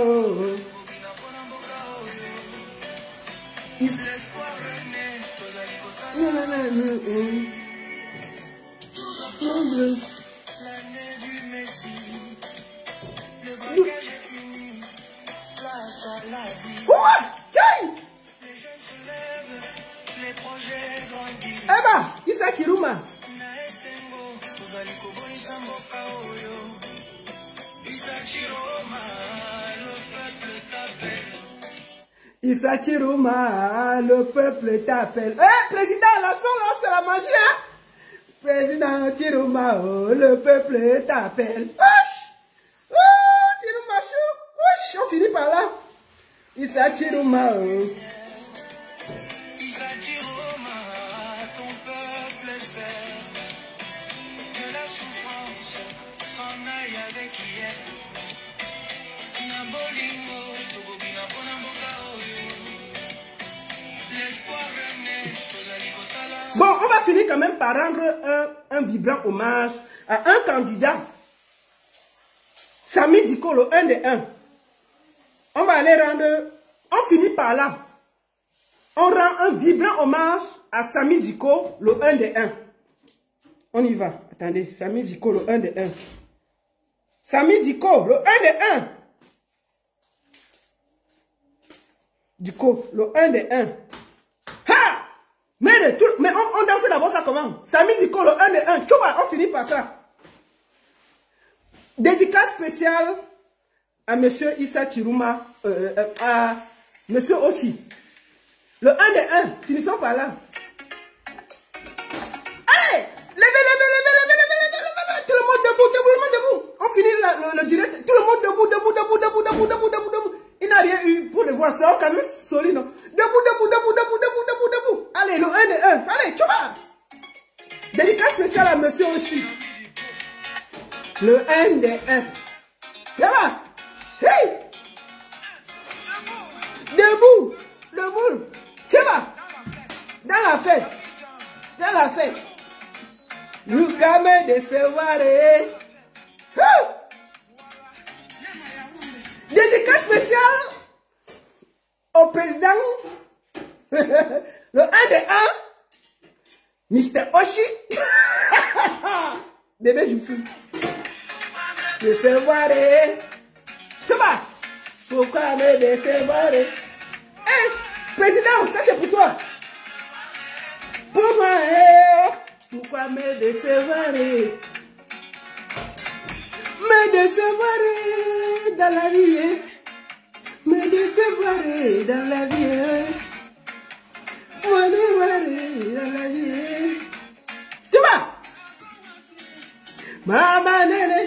L'année du Messie, le bagage est fini, place à la vie. Les jeunes se lèvent, les projets grandissent. Eh bah, Issa Chiruma. Issa Issa Chiroma, le peuple t'appelle. Eh, président, la son là, c'est la magie, hein? Président Chiroma, oh, le peuple t'appelle. Wesh! Oh, Chiroma chou! Wesh, on finit par là. Issa Chiroma, oh. Issa Chiroma, ton peuple espère que la souffrance s'en aille avec hier. Nambolingo, Togobina Bonamboka, l'espoir renaît, Tozalikotala. Bon, on va finir quand même par rendre un vibrant hommage à un candidat. Samy Diko, le 1 des 1. On va aller rendre... On finit par là. On rend un vibrant hommage à Samy Diko, le 1 des 1. On y va. Attendez, Samy Diko, le 1 des 1. Samy Diko, le 1 des 1. Diko, le 1 des 1. Ha! Mais on dansait d'abord ça comment? Samy Diko, le 1 des 1. Tchouba, on finit par ça. Dédicace spéciale à monsieur Issa Chiroma, à monsieur Ochi. Le 1 des 1, finissons par là. Allez! Levez. Tout le monde debout. On finit le direct. Tout le monde debout. Il n'a rien eu pour le voir. C'est quand même solide, non? Debout. Allez, le 1 des 1. Allez, tchouba! Dédicace spéciale à monsieur Ochi. Le 1 des 1. Là-bas. Hey! Debout. Tiens, dans la fête. Nous gamins de savoir. Dédicace spéciale au président. Le 1 des 1. Mr. Ochi. Bébé, je fous. De savoir. Tu vas. Pourquoi me décevoir? Eh, président, ça c'est pour toi. Pour moi, pourquoi me décevoir? Me décevoir dans la vie. Me décevoir dans la vie. Me décevoir dans la vie. Tu vas. Maman, nene.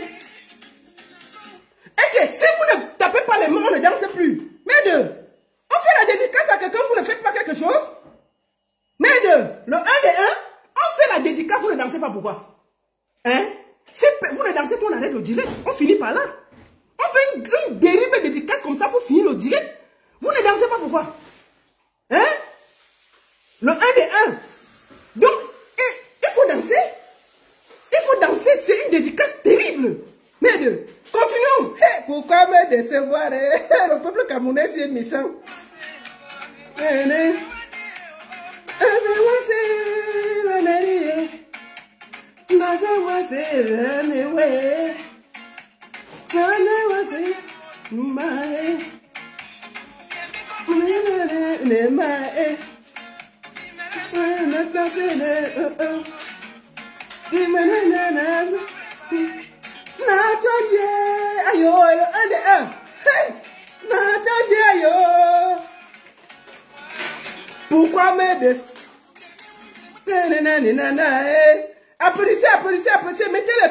Et que si vous ne tapez pas les mains, on ne danse plus. Mais deux, on fait la dédicace à quelqu'un, vous ne faites pas quelque chose. Mais deux, le 1 des 1, on fait la dédicace, vous ne dansez pas, pourquoi? Hein? Si vous ne dansez pas, on arrête le direct. On finit par là. On fait une dérive dédicace comme ça pour finir le direct. Vous ne dansez pas, pourquoi? Hein? Le 1 des 1. Donc, il faut danser. C'est une dédicace terrible. Mais deux, continuons. Hey, pourquoi me décevoir? Le peuple camerounais, c'est méchant. Ayo, le 1 des 1. Hey, ayo. Pourquoi me décevoir? Applaudissez. Mettez le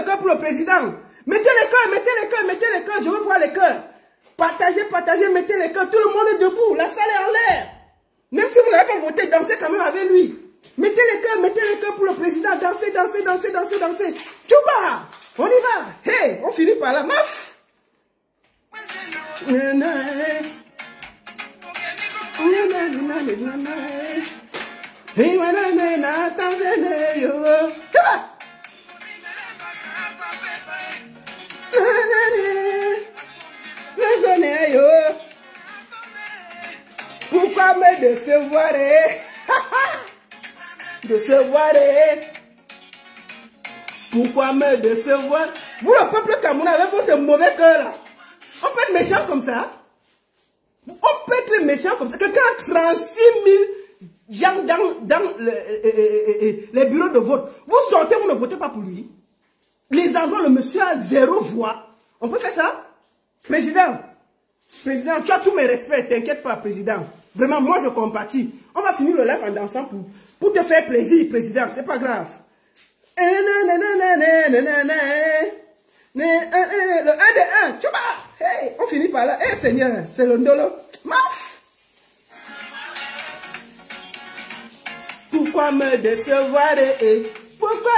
cœur pour le président. Mettez le cœur. Je veux voir les cœurs. Partagez, mettez les cœurs. Tout le monde est debout. La salle est en l'air. Même si vous n'avez pas voté, dansez quand même avec lui. Mettez les cœurs pour le président. Dansez. Tchouba! On y va. Hey, on finit par la maf. Pourquoi me décevoir? Pourquoi me décevoir? Vous, le peuple camerounais, avec votre mauvais cœur là, on peut être méchant comme ça. Quelqu'un a 36 000 gens dans les bureaux de vote. Vous sortez, vous ne votez pas pour lui. Les enfants, le monsieur a 0 voix. On peut faire ça? Président, tu as tous mes respects, t'inquiète pas, président. Vraiment, moi je compatis. On va finir le live en dansant pour te faire plaisir, président, c'est pas grave. Le 1 de 1, tu vois, hey, on finit par là. Hey Seigneur, c'est le ndolo. Maf! Pourquoi me décevoir? Pourquoi?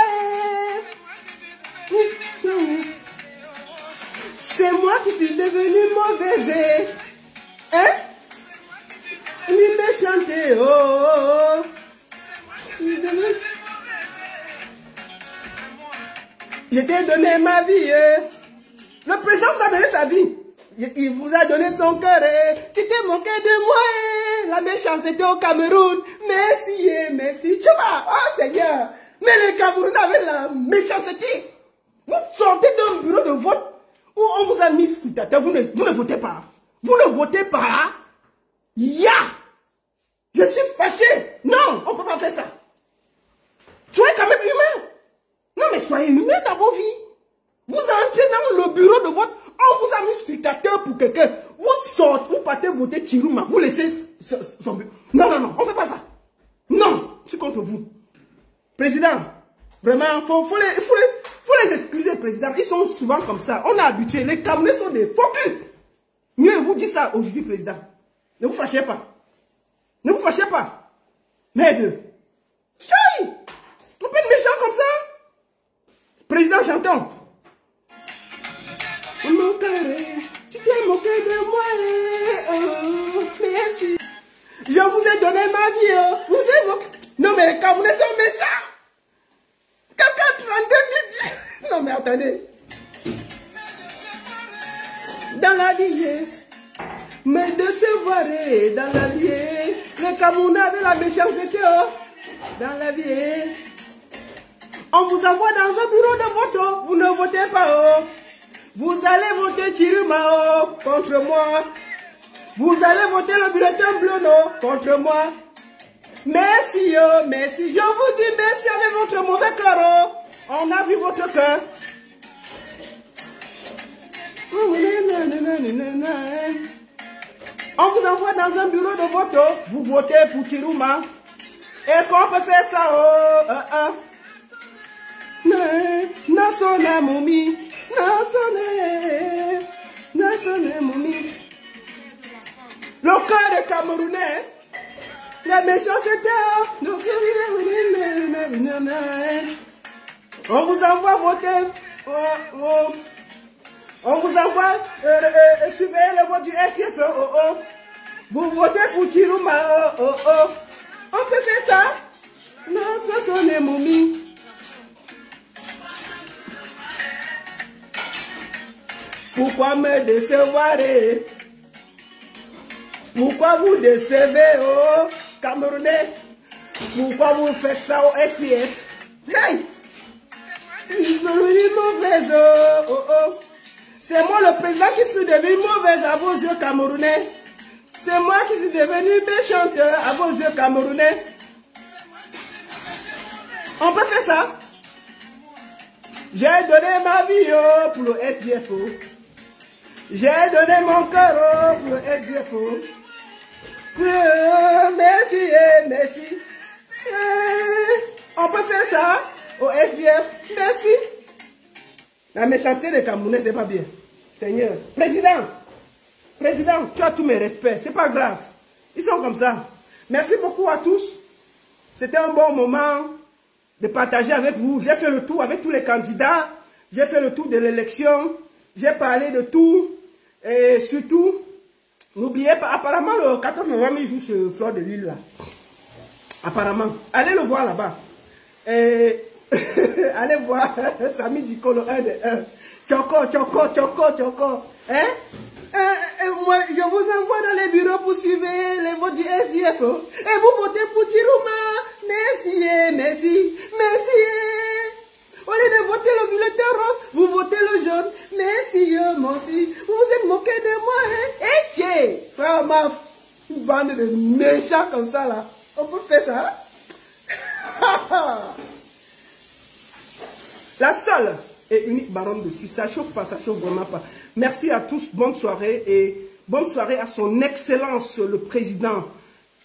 C'est moi qui suis devenu mauvaise. Hein? Ni méchante. Oh. Je t'ai donné ma vie. Le président vous a donné sa vie. Il vous a donné son cœur. Tu t'es moqué de moi. La méchanceté au Cameroun. Merci, merci. Tu vois, oh Seigneur. Mais les Camerounais avaient la méchanceté. Vous sortez d'un bureau de vote où on vous a mis scrutateur. Vous ne votez pas. Vous ne votez pas. Je suis fâché. Non, on ne peut pas faire ça. Soyez quand même humain. Non, mais soyez humain dans vos vies. Vous entrez dans le bureau de vote, on vous a mis scrutateur pour quelqu'un. Vous sortez, vous partez voter Chirouma, vous laissez son bureau. Non, on ne fait pas ça. Non, je suis contre vous. Président, vraiment, faut les excuser, président. Ils sont souvent comme ça. On a habitué. Les Camerounais sont des focus. Mieux vous dit ça aujourd'hui, président. Ne vous fâchez pas. Ne vous fâchez pas. Merde. Tchaï! On peut être méchant comme ça? Président, j'entends. Mon carré, tu t'es moqué de moi. Oh, merci. Je vous ai donné ma vie. Vous êtes moqué. Non, mais les Camerounais sont méchants. Quelqu'un 32 000. Non, mais attendez. Dans la vie, me décevoir dans la vie. Les Camerounais avaient la méchanceté. Dans la vie. On vous envoie dans un bureau de vote. Vous ne votez pas. Vous allez voter Chiruma contre moi. Vous allez voter le bulletin bleu contre moi. Merci, merci. Je vous dis merci avec votre mauvais cœur. On a vu votre cœur. On vous envoie dans un bureau de vote. Vous votez pour Chiruma. Est-ce qu'on peut faire ça? Nasone moumi. Nasone moumi. Le cœur des Camerounais. La méchanceté. On vous envoie voter. On vous envoie surveiller le vote du STF. Vous votez pour Chiruma. On peut faire ça? Non, ce sont les momies. Pourquoi me décevoir? Pourquoi vous décevez, Camerounais? Pourquoi vous faites ça au STF? Hey! Il est devenu mauvaise, C'est moi le président qui suis devenu mauvaise à vos yeux, Camerounais. C'est moi qui suis devenu méchante à vos yeux, Camerounais. On peut faire ça? J'ai donné ma vie pour le SDF. J'ai donné mon cœur pour le SDF. Merci, merci. On peut faire ça au SDF. Merci. La méchanceté des Camerounais, c'est pas bien. Seigneur. Président, tu as tous mes respects. C'est pas grave. Ils sont comme ça. Merci beaucoup à tous. C'était un bon moment de partager avec vous. J'ai fait le tour avec tous les candidats. J'ai fait le tour de l'élection. J'ai parlé de tout. Et surtout, n'oubliez pas, apparemment le 14 novembre, il joue sur Fleur de Lille là. Apparemment. Allez le voir là-bas. Allez voir Samy Dikolo 1 de 1. Choco. Hein? Moi, je vous envoie dans les bureaux pour suivre les votes du SDF. Et vous votez pour Chiruma. Merci. Au lieu de voter le bulletin rose, vous votez le jaune. Merci. Vous vous êtes moqué de moi, hein? Frère Maf, une bande de méchants comme ça, là. On peut faire ça? La seule et unique baronne de Suisse. Ça chauffe pas, ça chauffe vraiment pas. Merci à tous, bonne soirée et bonne soirée à son Excellence le Président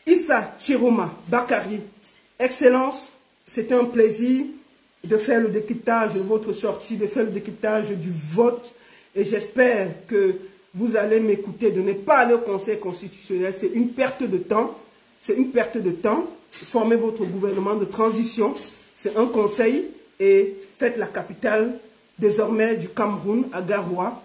Issa Chiroma Bakary. Excellence, c'était un plaisir de faire le décryptage de votre sortie, de faire le décryptage du vote et j'espère que vous allez m'écouter, de ne pas aller au Conseil constitutionnel. C'est une perte de temps. C'est une perte de temps. Formez votre gouvernement de transition. C'est un conseil et faites la capitale désormais du Cameroun à Garoua.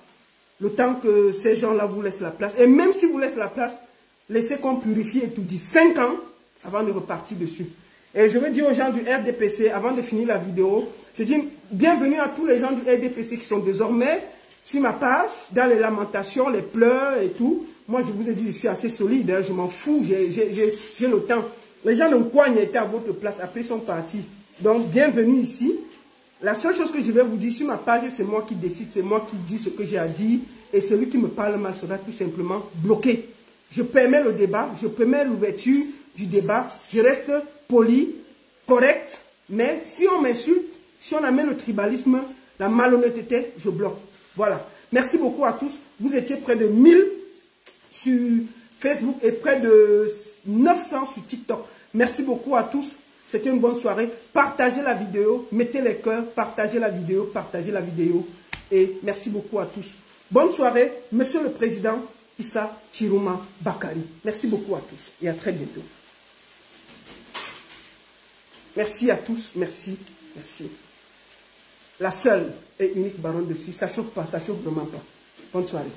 Le temps que ces gens-là vous laissent la place. Et même si vous laissez la place, laissez qu'on purifie et tout dit 5 ans avant de repartir dessus. Et je veux dire aux gens du RDPC, avant de finir la vidéo, je dis bienvenue à tous les gens du RDPC qui sont désormais sur ma page, dans les lamentations, les pleurs et tout. Moi, je vous ai dit, je suis assez solide, hein, je m'en fous, j'ai le temps. Les gens de Nkouagne étaient à votre place, après ils sont partis. Donc, bienvenue ici. La seule chose que je vais vous dire sur ma page, c'est moi qui décide, c'est moi qui dis ce que j'ai à dire. Et celui qui me parle mal sera tout simplement bloqué. Je permets le débat, je permets l'ouverture du débat. Je reste poli, correct. Mais si on m'insulte, si on amène le tribalisme, la malhonnêteté, je bloque. Voilà. Merci beaucoup à tous. Vous étiez près de 1000 sur Facebook et près de 900 sur TikTok. Merci beaucoup à tous. C'était une bonne soirée. Partagez la vidéo, mettez les cœurs, partagez la vidéo, partagez la vidéo. Et merci beaucoup à tous. Bonne soirée, Monsieur le Président Issa Chiroma Bakary. Merci beaucoup à tous et à très bientôt. Merci à tous, merci, merci. La seule et unique baronne de Suisse, ça chauffe pas, ça chauffe vraiment pas. Bonne soirée.